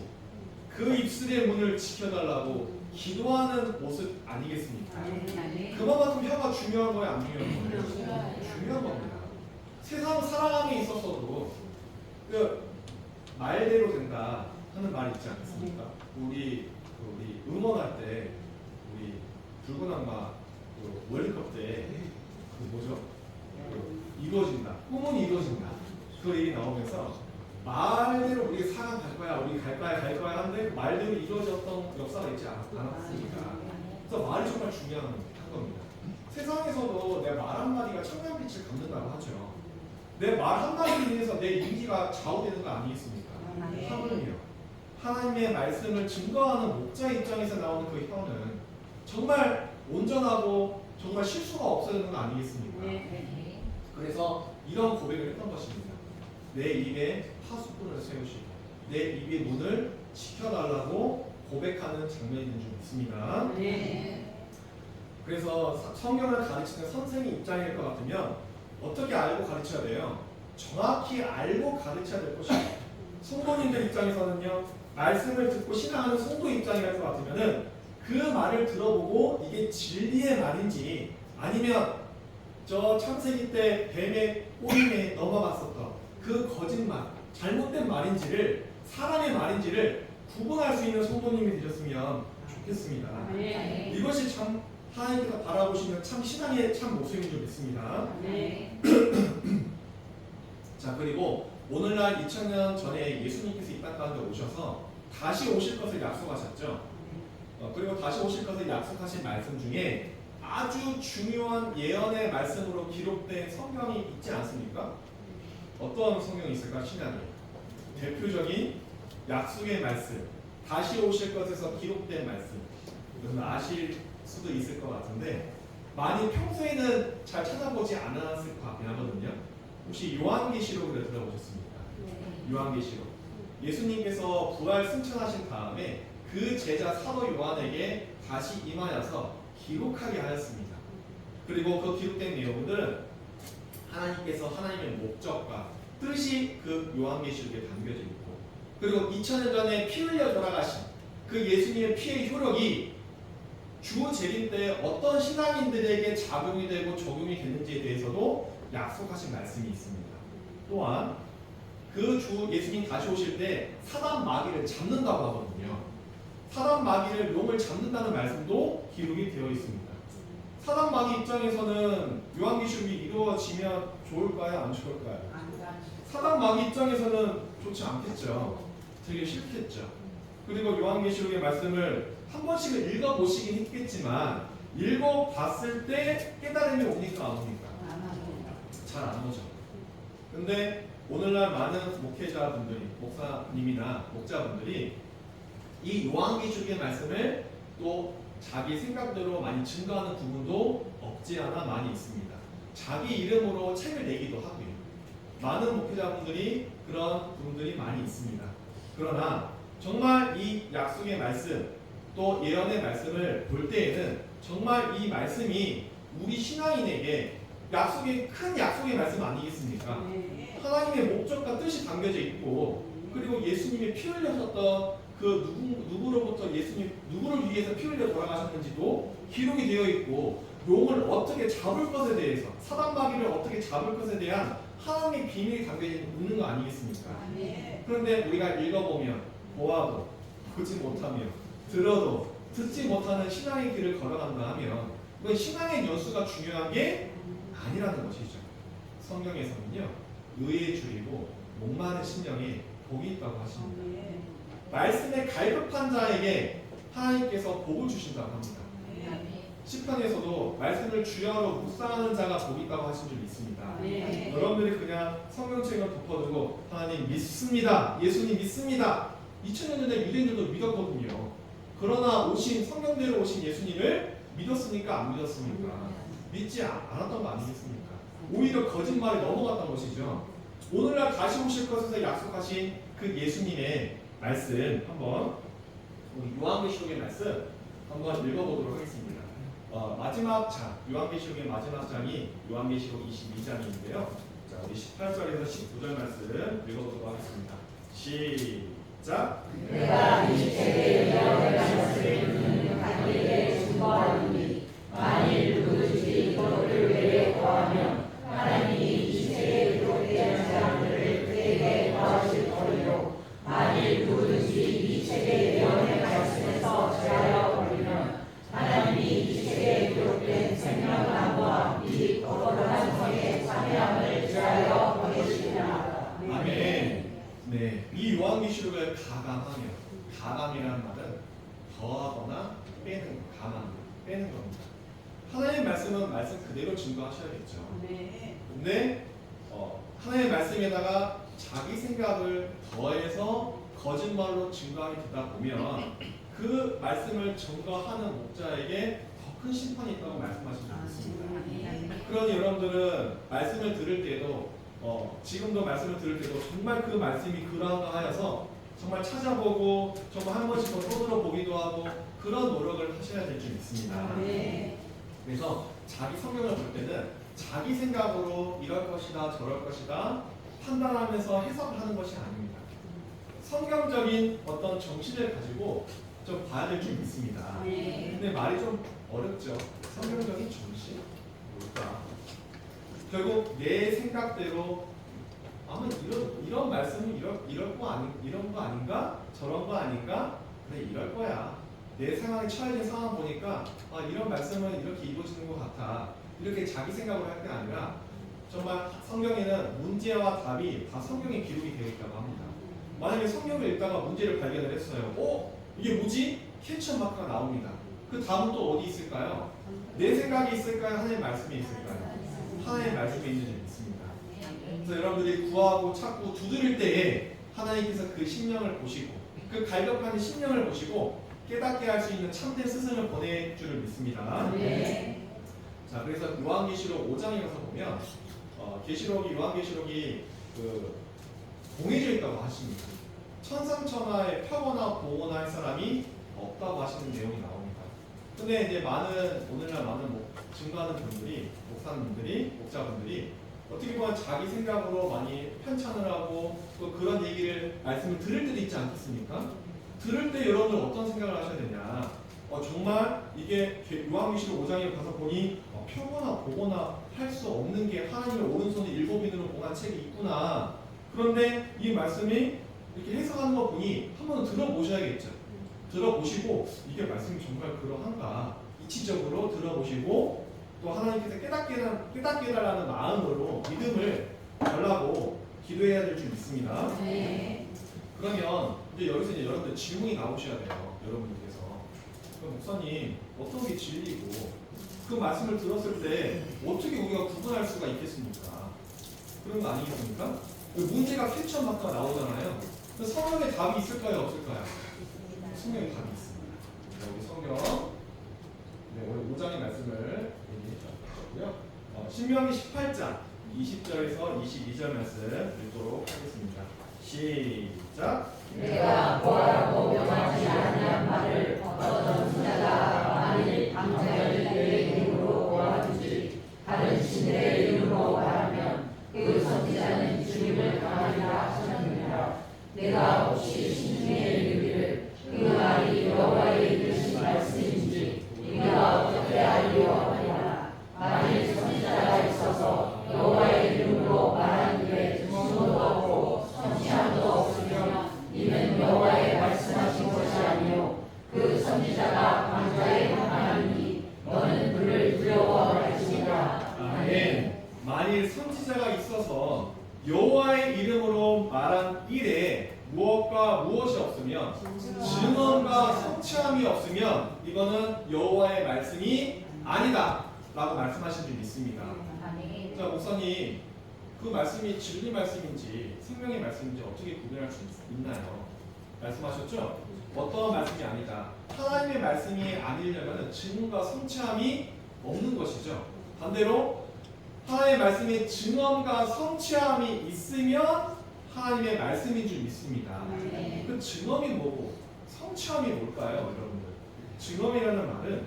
그 입술의 문을 지켜달라고 기도하는 모습 아니겠습니까? 아멘. 그만큼 혀가 중요한 거예요, 안 중요한 거예요? 중요한 겁니다. 세상 살아감에 있어서도 그 말대로 된다 하는 말 있지 않습니까? 우리 응원할 때 우리 붉은 악마 월드컵 때 그 뭐죠? 이루어진다. 꿈은 이루어진다. 그 얘기 나오면서 말대로 우리가 4강 갈 거야, 우리 갈 거야 하는데 말대로 이루어졌던 역사가 있지 않았습니까? 그래서 말이 정말 중요한 겁니다. 세상에서도 내 말 한마디가 천년빛을 갚는다고 하죠. 내 말 한마디로 인해서 내 인기가 좌우되는 거 아니겠습니까? 하물며 하나님의 말씀을 증거하는 목자 입장에서 나오는 그 혀는 정말 온전하고 정말 실수가 없어야 되는 거 아니겠습니까? 그래서 이런 고백을 했던 것입니다. 내 입에 파수꾼을 세우시고 내 입의 문을 지켜달라고 고백하는 장면이 있는 줄 믿습니다. 그래서 성경을 가르치는 선생의 입장일 것 같으면 어떻게 알고 가르쳐야 돼요? 정확히 알고 가르쳐야 될 것입니다. 성도님들 입장에서는요, 말씀을 듣고 신앙하는 성도 입장일 것 같으면은 그 말을 들어보고 이게 진리의 말인지 아니면 저 창세기 때 뱀의 꼬임에 넘어갔었던 그 거짓말, 잘못된 말인지를 사람의 말인지를 구분할 수 있는 성도님이 되셨으면 좋겠습니다. 이것이 참 하나님께서 바라보시는 참 신앙의 참 모습인 줄 믿습니다. 자, 그리고 오늘날 2000년 전에 예수님께서 이 땅 가운데 오셔서 다시 오실 것을 약속하셨죠. 그리고 다시 오실 것을 약속하신 말씀 중에 아주 중요한 예언의 말씀으로 기록된 성경이 있지 않습니까? 어떤 성경이 있을까? 신약에 대표적인 약속의 말씀, 다시 오실 것에서 기록된 말씀, 여러분 아실 수도 있을 것 같은데 많이 평소에는 잘 찾아보지 않았을 것 같긴 하거든요. 혹시 요한계시록을 들어보셨습니까? 요한계시록. 예수님께서 부활 승천하신 다음에 그 제자 사도 요한에게 다시 임하여서 기록하게 하였습니다. 그리고 그 기록된 내용들은 하나님께서 하나님의 목적과 뜻이 그 요한계시록에 담겨져 있고, 그리고 2000년 전에 피 흘려 돌아가신 그 예수님의 피의 효력이 주 재림 때 어떤 신앙인들에게 작용이 되고 적용이 되는지에 대해서도 약속하신 말씀이 있습니다. 또한 그 주 예수님 다시 오실 때 사단 마귀를 잡는다고 하거든요. 사단 마귀를 용을 잡는다는 말씀도 기록이 되어 있습니다. 사단 마귀 입장에서는 요한계시록이 이루어지면 좋을까요? 안 좋을까요? 사단 마귀 입장에서는 좋지 않겠죠. 되게 싫겠죠. 그리고 요한계시록의 말씀을 한 번씩은 읽어보시긴 했겠지만 읽어봤을 때 깨달음이 옵니까? 안 옵니까? 잘 안 오죠. 근데 오늘날 많은 목회자분들이, 목사님이나 목자분들이 이 요한계시록의 말씀을 또 자기 생각대로 많이 증거하는 부분도 없지 않아 많이 있습니다. 자기 이름으로 책을 내기도 하고요. 많은 목회자분들이 그런 분들이 많이 있습니다. 그러나 정말 이 약속의 말씀 또 예언의 말씀을 볼 때에는 정말 이 말씀이 우리 신앙인에게 큰 약속의 말씀 아니겠습니까? 하나님의 목적과 뜻이 담겨져 있고, 그리고 예수님이 피 흘리셨던 그 누구로부터 예수님 누구를 위해서 피 흘려 돌아가셨는지도 기록이 되어 있고, 용을 어떻게 잡을 것에 대해서, 사단마귀를 어떻게 잡을 것에 대한 하나님의 비밀이 담겨 있는 거 아니겠습니까? 그런데 우리가 읽어보면 보아도 보지 못하며 들어도 듣지 못하는 신앙의 길을 걸어간다 하면 그건 신앙의 연수가 중요한 게 아니라는 것이죠. 성경에서는요, 의에 줄이고 목마른 심령에 복이 있다고 하십니다. 말씀에 갈급한 자에게 하나님께서 복을 주신다고 합니다. 시편에서도 말씀을 주야로 묵상하는 자가 복이 있다고 하신 적이 있습니다. 여러분들이 그냥 성경책을 덮어두고 하나님 믿습니다, 예수님 믿습니다, 2000년 전에 유대인들도 믿었거든요. 그러나 오신 성경대로 오신 예수님을 믿었습니까? 안 믿었습니까? 믿지 않았던 거 아니겠습니까? 오히려 거짓말에 넘어갔던 것이죠. 오늘날 다시 오실 것에서 약속하신 그 예수님의 말씀 한번 우리 요한계시록의 말씀 한번 읽어보도록 하겠습니다. 마지막 장, 요한계시록의 마지막 장이 요한계시록 22장인데요. 자, 우리 18절에서 19절 말씀 읽어보도록 하겠습니다. 시작. 내가 이 세계의 예언의 말씀을 듣는 자들에게 증거하노니 만일 누구든지 이것을 외에 더하면 하나님이 이 세계에 기록된 사람들을 그에게 더하실 터이요 만일 누구든지 이 책의 예언의 말씀에서 제하여 버리면 하나님이 이 책에 기록된 생명나무와 이 거룩한 성의 참여함을 제하여 버리시리라. 아멘. 네, 이 요한계시록을 가감이라는 말은 더하거나 빼는 빼는 겁니다. 하나님의 말씀은 말씀 그대로 증거하셔야겠죠. 근데 하나님의 말씀에다가 자기 생각을 더해서 거짓말로 증거하게 되다 보면 그 말씀을 증거하는 목자에게 더 큰 심판이 있다고 말씀하신 적이 있습니다. 그러니 여러분들은 말씀을 들을 때도 지금도 말씀을 들을 때도 정말 그 말씀이 그러한가 하여서 정말 찾아보고 정말 한 번씩 더 떠들어보기도 하고 그런 노력을 하셔야 될 줄 믿습니다. 그래서 자기 성경을 볼 때는 자기 생각으로 이럴 것이다 저럴 것이다 판단하면서 해석하는 것이 아닙니다. 성경적인 어떤 정신을 가지고 좀 봐야 될 줄 믿습니다. 근데 말이 좀 어렵죠. 성경적인 정신? 뭘까? 결국 내 생각대로 아마 이런 말씀은 이런 거 아닌가? 저런 거 아닌가? 그래 이럴 거야. 내 상황에 처해진 상황 보니까 이런 말씀은 이렇게 이루어지는 것 같아. 이렇게 자기 생각으로 할 게 아니라 정말 성경에는 문제와 답이 다 성경에 기록이 되어 있다고 합니다. 만약에 성경을 읽다가 문제를 발견을 했어요. 이게 뭐지? 캡처 마크가 나옵니다. 그 다음은 또 어디 있을까요? 내 생각이 있을까요? 하나님의 말씀이 있을까요? 하나님의 말씀이 있는 줄 믿습니다. 그래서 여러분들이 구하고 찾고 두드릴 때에 하나님께서 그 심령을 보시고 그 갈급한 심령을 보시고 깨닫게 할 수 있는 참된 스승을 보낼 줄을 믿습니다. 자, 그래서 요한계시록 5장에 가서 보면 요한계시록이 공해져 있다고 하십니다. 천상천하에 펴거나 보거나 할 사람이 없다고 하시는 내용이 나옵니다. 근데 이제 오늘날 많은 증거하는 분들이, 목자분들이 어떻게 보면 자기 생각으로 많이 편찬을 하고 또 그런 말씀을 들을 때도 있지 않겠습니까? 들을 때 여러분들 어떤 생각을 하셔야 되냐? 정말 이게 요한계시록 5장에 가서 보니 펴거나 보거나 할 수 없는 게 하나님의 오른손에 7인으로 봉한 책이 있구나. 그런데 이 말씀이 이렇게 해석하는 거 보니 한번 들어보셔야겠죠. 들어보시고 이게 말씀이 정말 그러한가 이치적으로 들어보시고 또 하나님께서 깨닫게 해달라는 마음으로 믿음을 달라고 기도해야 될 줄 믿습니다. 그러면 이제 여기서 여러분들 질문이 나오셔야 돼요. 여러분들께서 목사님 어떤 게 진리고 그 말씀을 들었을 때 어떻게 우리가 구분할 수가 있겠습니까? 그런 거 아니겠습니까? 문제가 캡처 마크가 나오잖아요. 성경에 답이 있을까요? 없을까요? 성경에 답이 있습니다. 여기 성경 오늘 5장의 말씀을 얘기해 주셨고요. 신명기 18장 20절에서 22절 말씀 읽도록 하겠습니다. 시작. 내가 보아라고 명하지 아니한 말을 어떤 선지자가 만일 당자를 내 이름으로 보아주지 다른 신들의 이름으로 말하면 그 선지자는 죽임을 당하리라 하셨느니라. 내가 혹시 신중에 이르기를 그 말이 여호와의 이르신 말씀인지 우리가 어떻게 알리오 하리라. 만일 선지자가 있어서 여호와의 이름으로 말하는 일에 증거도 없고 성취함도 없으면 이는 여호와의 말씀하신 것이 아니요 그 선지자가 강자의 하나님이 너는 그를 두려워할지니라. 아멘. 만일 선지자가 있어서 여호와의 이름으로 말한 일에 무엇과 무엇이 없으면 증언과 성취함이 없으면 이거는 여호와의 말씀이 아니다 라고 말씀하신 줄 믿습니다. 자, 목사님 그 말씀이 진리 말씀인지 생명의 말씀인지 어떻게 구별할 수 있나요? 말씀하셨죠? 어떤 말씀이 아니다. 하나님의 말씀이 아니려면 증언과 성취함이 없는 것이죠. 반대로 하나님의 말씀에 증언과 성취함이 있으면 하나님의 말씀인 줄 믿습니다. 그 증언이 뭐고 성취함이 뭘까요, 여러분들? 증언이라는 말은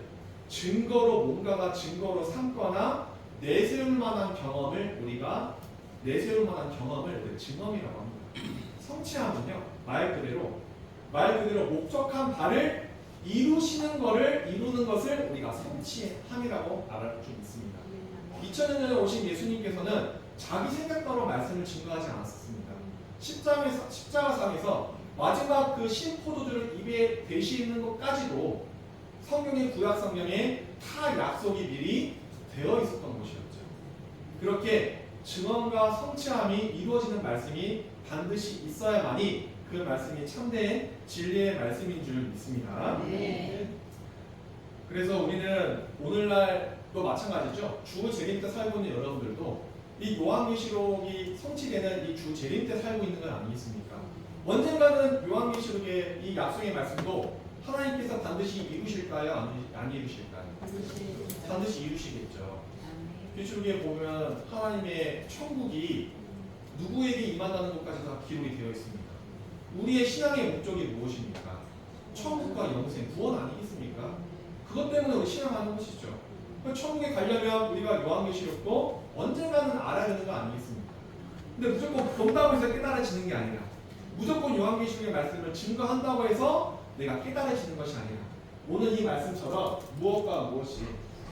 증거로 뭔가가 증거로 삼거나 내세울 만한 경험을 우리가 증언이라고 합니다. 성취함은요, 말 그대로 목적한 바를 이루는 것을 우리가 성취함이라고 말할 수 있습니다. 2000년 전에 오신 예수님께서는 자기 생각대로 말씀을 증거하지 않았습니다. 십자가상에서 마지막 그 신포도주를 입에 대시는 것까지도 성경의 구약 성경에 다 약속이 미리 되어 있었던 것이었죠. 그렇게 증언과 성취함이 이루어지는 말씀이 반드시 있어야만이 그 말씀이 참된 진리의 말씀인 줄 믿습니다. 네. 그래서 우리는 오늘날도 마찬가지죠. 주 재림 때 살고 있는 여러분들도 이 요한계시록이 성취되는 이 주 재림 때 살고 있는 건 아니겠습니까? 언젠가는 요한계시록의 이 약속의 말씀도 하나님께서 반드시 이루실까요? 안 이루실까요? 반드시 이루시겠죠. 계시록에 보면 하나님의 천국이 누구에게 임한다는 것까지 다 기록이 되어 있습니다. 우리의 신앙의 목적이 무엇입니까? 천국과 영생, 구원 아니겠습니까? 그것 때문에 우리 신앙하는 것이죠. 천국에 가려면 우리가 요한계시록도 언젠가는 알아야 되는 거 아니겠습니까? 근데 무조건 본다고 해서 깨달아지는 게 아니라 무조건 요한계시록의 말씀을 증거한다고 해서 내가 깨달아지는 것이 아니라 오늘 이 말씀처럼 무엇과 무엇이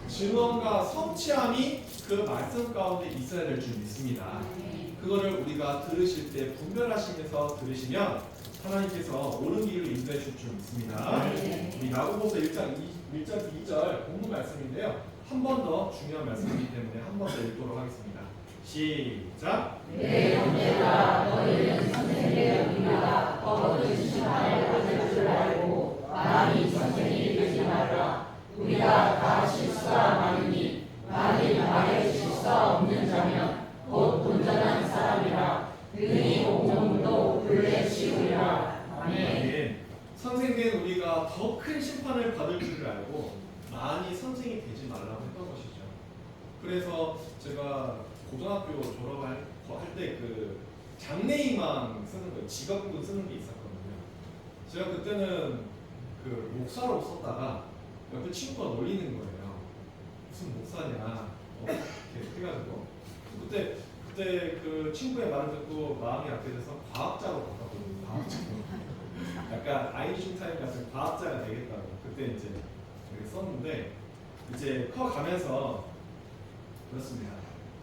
증언과 성취함이 그 말씀 가운데 있어야 될 줄 믿습니다. 그거를 우리가 들으실 때 분별하시면서 들으시면 하나님께서 옳은 길로 인도해 주실 줄 믿습니다. 우리 야고보서 1장 2절 본문 말씀인데요. 한 번 더 중요한 말씀이기 때문에 한 번 더 읽도록 하겠습니다. 시작. 내 형제들아 너희는 선생의 우리가 거듭 심판을 받을 줄 알고 많이 선생이 되지 말라. 우리가 다 실수가 많으니 만일 말에 실수가 없는 자면 곧 온전한 사람이라. 능히 공정도 본래 치우리라. 아멘. 선생된 우리가 더 큰 심판을 받을 줄 알고 많이 선생이 되지 말라고 했던 것이죠. 그래서 제가 고등학교 졸업할 때 그 장래희망 쓰는 거, 직업군 쓰는 게 있었거든요. 제가 그때는 그 목사로 썼다가 옆에 친구가 놀리는 거예요. 무슨 목사냐, 이렇게 해가지고 그때 그 친구의 말을 듣고 마음이 약해져서 과학자로 바꿨거든요. 과학자로. 약간 아인슈타인 같은 과학자가 되겠다고 그때 이제 썼는데 이제 커가면서 그렇습니다.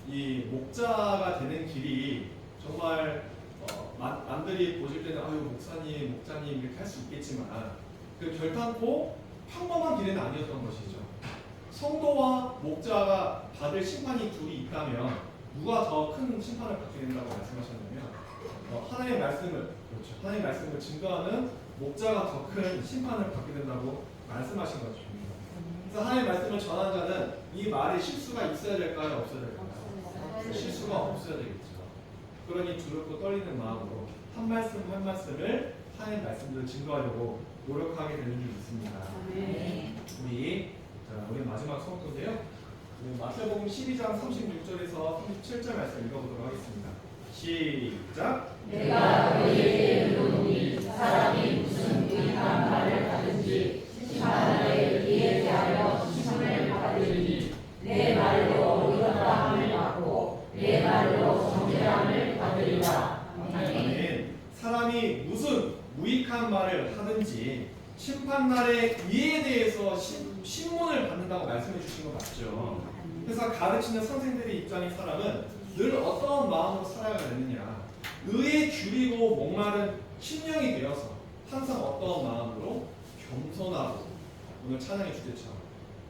이 목자가 되는 길이 정말 남들이 보실 때는 아유 목사님 이렇게 할 수 있겠지만 그 결탄코 평범한 길은 아니었던 것이죠. 성도와 목자가 받을 심판이 둘이 있다면 누가 더 큰 심판을 받게 된다고 말씀하셨냐면 하나님의 말씀을 증거하는 목자가 더 큰 심판을 받게 된다고 말씀하신 것입니다. 그래서 하나님의 말씀을 전하는 자는 이 말에 실수가 있어야 될까요? 없어야 될까요? 실수가 없어야 되겠죠. 그러니 두렵고 떨리는 마음으로 한 말씀 한 말씀을 하나님의 말씀대로 증거하려고 노력하게 되는 줄 믿습니다. 우리 마지막 성토인데요. 마태복음 12장 36절에서 37절 말씀 읽어보도록 하겠습니다. 시작. 내가 너희에게 이르노니 사람이 무슨 의한 말을 하든지 심판하에 이에 대하여 시험을 받으리니 내 말로 의롭다 함을 받고 내 말로 정죄함을 받으리라. 아멘. 사람이 무슨 무익한 말을 하든지 심판날에 이에 대해서 신문을 받는다고 말씀해 주신 거 맞죠? 그래서 가르치는 선생들의 입장인 사람은 늘 어떤 마음으로 살아야 되느냐, 의에 줄이고 목마른 심령이 되어서 항상 어떤 마음으로 겸손하고, 오늘 찬양의 주제처럼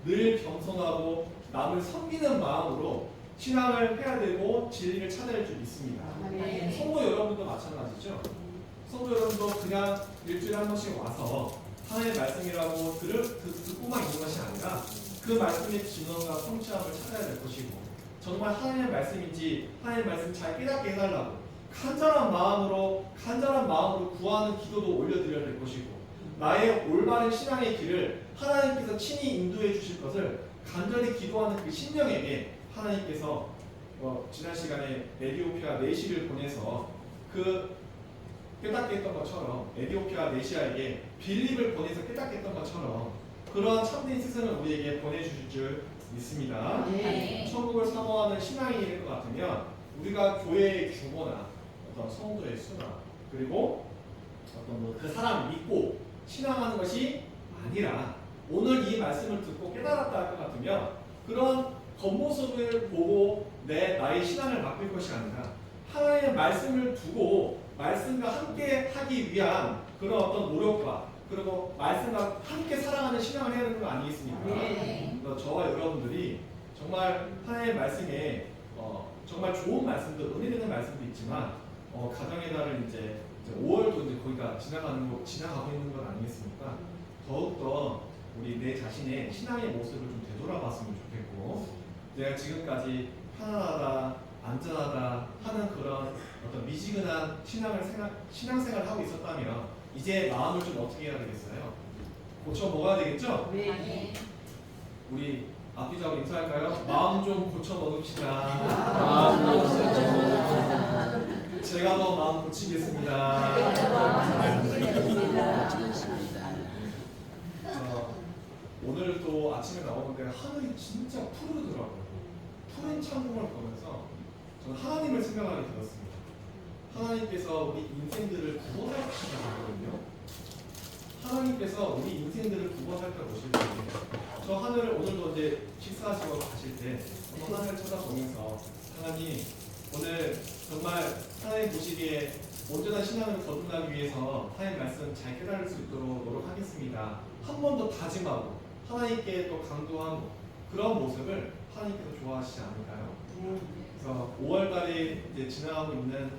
늘 겸손하고 남을 섬기는 마음으로 신앙을 해야 되고 진리를 찾아야 줄 믿습니다. 성도 여러분도 마찬가지죠. 성도 여러분도 그냥 일주일에 한 번씩 와서 하나님의 말씀이라고 듣고만 있는 것이 아니라 그 말씀의 진원과 성취함을 찾아야 될 것이고, 정말 하나님의 말씀인지 하나님의 말씀 잘 깨닫게 해달라고 간절한 마음으로 구하는 기도도 올려드려야 될 것이고, 나의 올바른 신앙의 길을 하나님께서 친히 인도해 주실 것을 간절히 기도하는 그 심령에게 하나님께서 지난 시간에 에디오피아 내시를 보내서 그 깨닫게 했던 것처럼, 에디오피아 내시아에게 빌립을 보내서 깨닫게 했던 것처럼 그러한 참된 스승을 우리에게 보내주실 줄 믿습니다. 천국을 사모하는 신앙이 될 것 같으면 우리가 교회의 규모나 어떤 성도의 수나 그리고 어떤 그 사람을 믿고 신앙하는 것이 아니라, 오늘 이 말씀을 듣고 깨달았다 할 것 같으면 그런 겉모습을 보고 나의 신앙을 맡길 것이 아니라 하나님의 말씀을 두고 말씀과 함께 하기 위한 그런 어떤 노력과, 그리고 말씀과 함께 살아가는 신앙을 해야 되는 거 아니겠습니까? 그래서 저와 여러분들이 정말 하나님의 말씀에 정말 좋은 말씀도, 은혜되는 말씀도 있지만 가정의 달을 이제 5월도 이제 거기가 지나가고 있는 건 아니겠습니까? 더욱더 우리 내 자신의 신앙의 모습을 좀 되돌아봤으면 좋겠고, 내가 지금까지 편안하다, 안전하다 하는 그런 어떤 미지근한 신앙생활을 하고 있었다면 이제 마음을 좀 어떻게 해야 되겠어요? 고쳐 먹어야 되겠죠? 우리 앞뒤자고 인사할까요? 마음 좀 고쳐 먹읍시다. 제가 더 마음 고치겠습니다. 오늘도 아침에 나오는데 하늘이 진짜 푸르더라고요. 푸른 창공을 보면서 저는 하나님을 생각하게 되었습니다. 하나님께서 우리 인생들을 구원하시는 거거든요. 하나님께서 우리 인생들을 구원할 때 오실 때, 저 하늘을 오늘도 이제 식사하시고 가실 때 한번 하늘을 쳐다보면서, 하나님 오늘 정말 하나님 보시기에 온전한 신앙을 거듭나기 위해서 하나님 말씀 잘 깨달을 수 있도록 노력하겠습니다. 한 번 더 다짐하고 하나님께 또 강구하고 그런 모습을 하나님께서 좋아하시지 않을까요? 그래서 5월달에 이제 지나가고 있는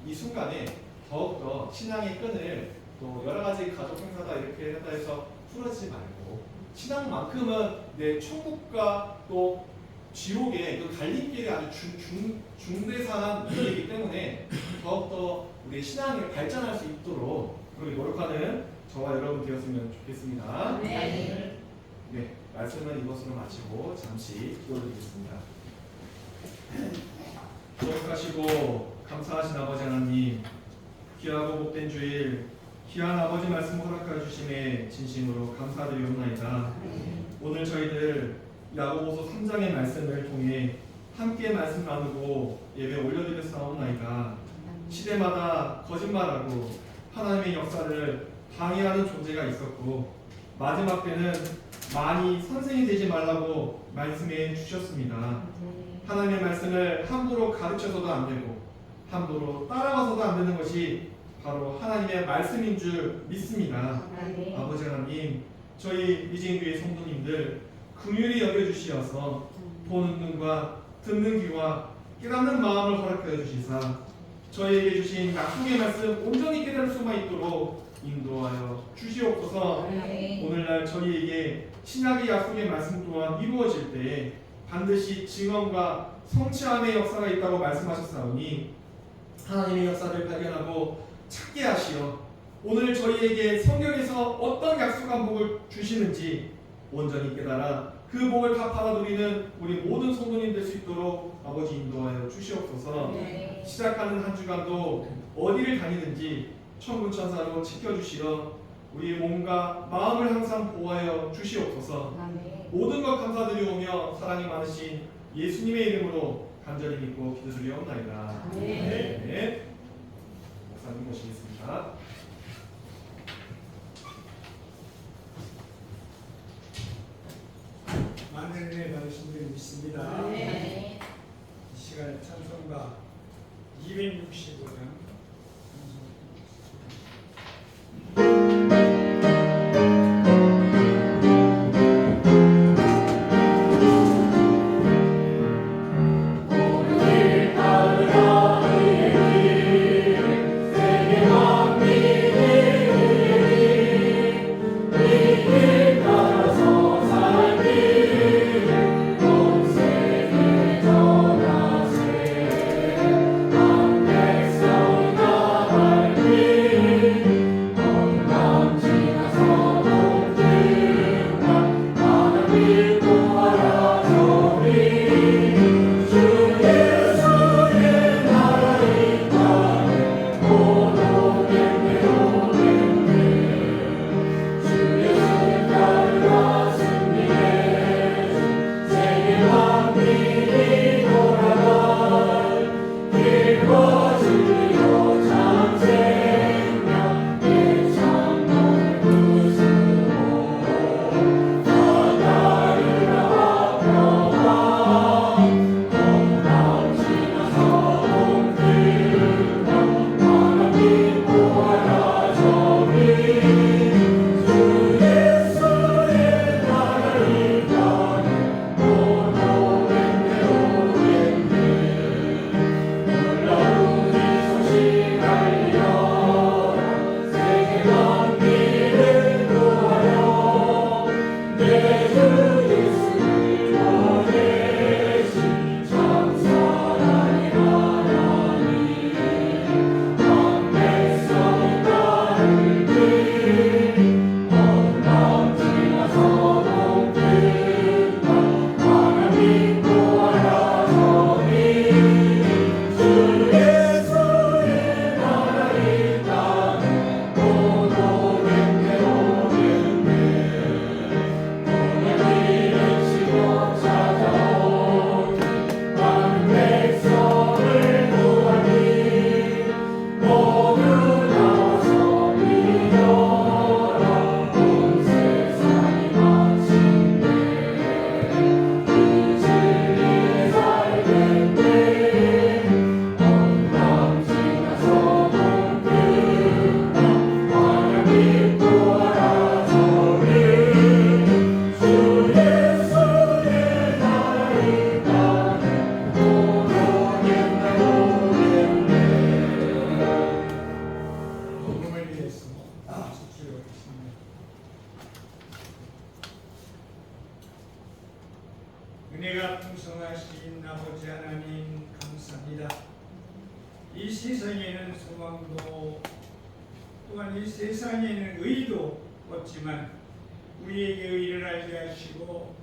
이 순간에 더욱더 신앙의 끈을 또 여러 가지 가족 행사다 이렇게 한다 해서 풀어지지 말고, 신앙만큼은 내 천국과 또 지옥의 그 갈림길이 아주 중대사한 일이기 때문에 더욱더 우리 신앙이 발전할 수 있도록 그렇게 노력하는 저와 여러분 되었으면 좋겠습니다. 네, 말씀은 이것으로 마치고 잠시 기도드리겠습니다. 기억하시고 감사하신 아버지 하나님, 귀하고 복된 주일 귀한 아버지 말씀 허락하여 주심에 진심으로 감사드리옵나이다. 오늘 저희들 야고보서 3장의 말씀을 통해 함께 말씀 나누고 예배 올려드렸사옵나이다. 시대마다 거짓말하고 하나님의 역사를 방해하는 존재가 있었고, 마지막 때는 많이 선생이 되지 말라고 말씀해 주셨습니다. 하나님의 말씀을 함부로 가르쳐서도 안 되고 함부로 따라가서도 안 되는 것이 바로 하나님의 말씀인 줄 믿습니다. 아버지 하나님, 저희 미진교회 성도님들 긍휼히 여겨주시어서 보는 눈과 듣는 귀와 깨닫는 마음을 허락하여 주시사 저희에게 주신 약속의 말씀 온전히 깨달을 수만 있도록 인도하여 주시옵소서. 오늘날 저희에게 신약의 약속의 말씀 또한 이루어질 때 반드시 증언과 성취함의 역사가 있다고 말씀하셨사오니 하나님의 역사를 발견하고 찾게 하시어 오늘 저희에게 성경에서 어떤 약속한 복을 주시는지 온전히 깨달아 그 복을 다 받아 누리는 우리 모든 성도님 될 수 있도록 아버지 인도하여 주시옵소서. 네. 시작하는 한 주간도 어디를 다니는지 천군 천사로 지켜주시어 우리 몸과 마음을 항상 보호하여 주시옵소서. 아멘. 모든 것 감사드리오며 사랑이 많으신 예수님의 이름으로 간절히 믿고 기도드리옵나이다. 아멘. 네. 목사님 모시겠습니다. 많은 은혜 받으신 줄 믿습니다. 네. 이 시간에 찬송가 265장 은혜가 풍성하신 아버지 하나님 감사합니다. 이 세상에는 소망도 또한 이 세상에는 의도 없지만 우리에게 의를 알게 하시고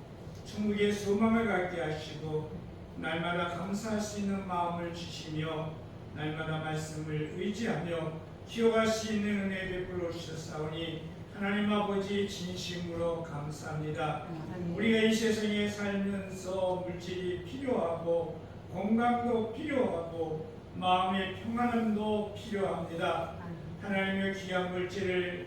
천국의 소망을 갖게 하시고 날마다 감사할 수 있는 마음을 주시며 날마다 말씀을 의지하며 기억할 수 있는 은혜 베풀어 주셨사오니 하나님 아버지 진심으로 감사합니다. 우리가 이 세상에 살면서 물질이 필요하고 건강도 필요하고 마음의 평안함도 필요합니다. 하나님의 귀한 물질을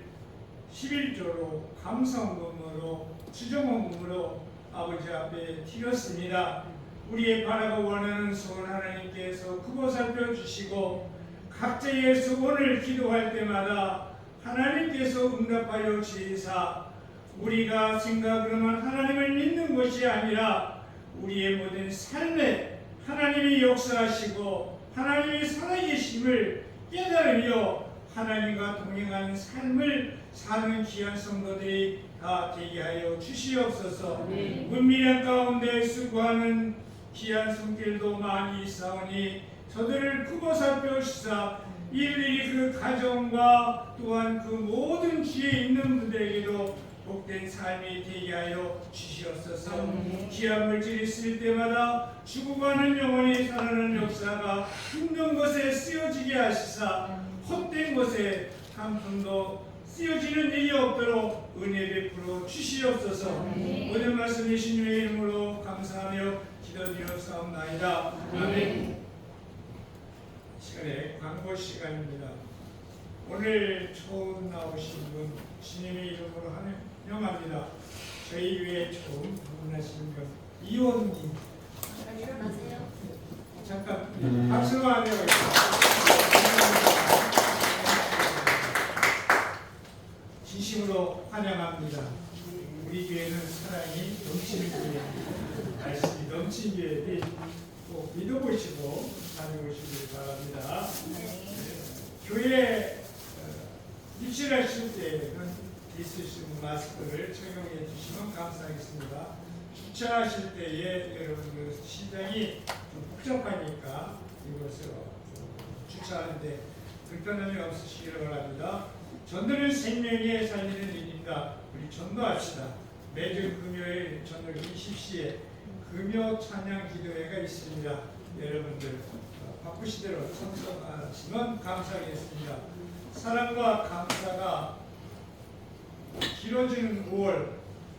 11조로 감사원금으로 주정원금으로 아버지 앞에 드렸습니다. 우리의 바라고 원하는 소원 하나님께서 크고 살펴주시고 각자의 소원을 기도할 때마다 하나님께서 응답하여 주시사 우리가 생각으로만 하나님을 믿는 것이 아니라 우리의 모든 삶에 하나님이 역사하시고 하나님이 살아계심을 깨달으며 하나님과 동행하는 삶을 사는 귀한 성도들이 다 되게 하여 주시옵소서. 문미련 가운데 수고하는 귀한 손길도 많이 있사오니 저들을 크고 살펴주시사 일일이 그 가정과 또한 그 모든 주위에 있는 분들에게도 복된 삶이 되게 하여 주시옵소서. 기한 물질이 쓰일 때마다 죽어가는 영혼이 살아나는 역사가 힘든 것에 쓰여지게 하시사 헛된 것에 한 푼도 쓰여지는 일이 없도록 은혜 베풀어 주시옵소서. 모든 말씀 예수님의 이름으로 감사하며 기도드렸사옵나이다. 아멘. 시간에 광고 시간입니다. 오늘 처음 나오신 분 주님의 이름으로 환영합니다. 저희 교회 처음 방문하신 분 이원님. 일어나세요. 잠깐 박수가 안 되고 진심으로 환영합니다. 우리 교회는 사랑이 넘치는 교회입니다. 말씀이 넘치는 교회니 꼭 믿어보시고 다녀오시길 바랍니다. 교회 입실하실 때는 있으신 마스크를 착용해 주시면 감사하겠습니다. 주차하실 때에 여러분들 시장이 좀 복잡하니까 이것을 주차하는데 불편함이 없으시기를 바랍니다. 전도는 생명에 살리는 일입니다. 우리 전도합시다. 매주 금요일 저녁 20시에 금요 찬양 기도회가 있습니다. 여러분들 바쁘신 대로 참석하시면 감사하겠습니다. 사랑과 감사가 길어지는 5월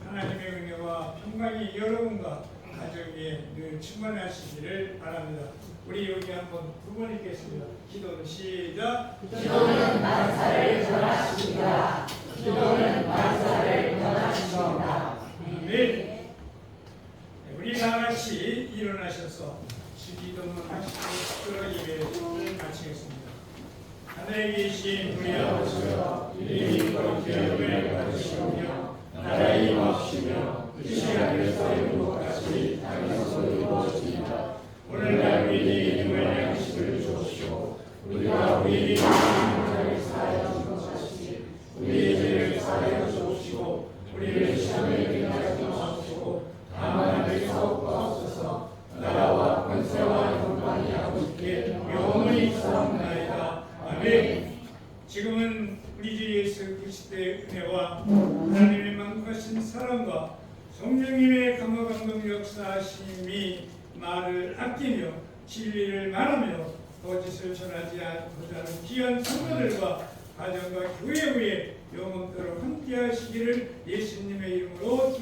하나님의 은혜와 평강이 여러분과 가정 위에 늘 충만하시기를 바랍니다. 우리 여기 한번 두 번 읽겠습니다. 기도는 시작. 기도는 만사를 전하십니다. 기도는 만사를 전하십니다. 아멘. 우리 다 같이 일어나셔서 주기도문 하시고 특별한 예배를 마치겠습니다. 하늘에 계신 우리 아버지여, 이름이 거룩히 여김을 받으시오며 나라의 임하시며 뜻이 하늘에서 이룬 것 같이 땅에서도 이루어지이다. 오늘날 우리에게 일용할 양식을 주옵시고 우리가 우리에게 있는 자를 사하여 준 것 같이 우리의 죄를 사하여 주옵시고 우리를 시험에 들게 하지 마옵시고 다만 하늘에서 구하옵소서. 나라와 권세와 영광이 아버지께 영원히 있사옵나이다. 아멘. 지금은 우리 주 예수 그리스도의 은혜와 하나님의 만국하신 사랑과 성령님의 감화감동 역사하심이 말을 아끼며 진리를 말하며 거짓을 전하지 않고자 하는 귀한 성도들과 가정과 교회 위에 영원토록 함께 하시기를 예수님의 이름으로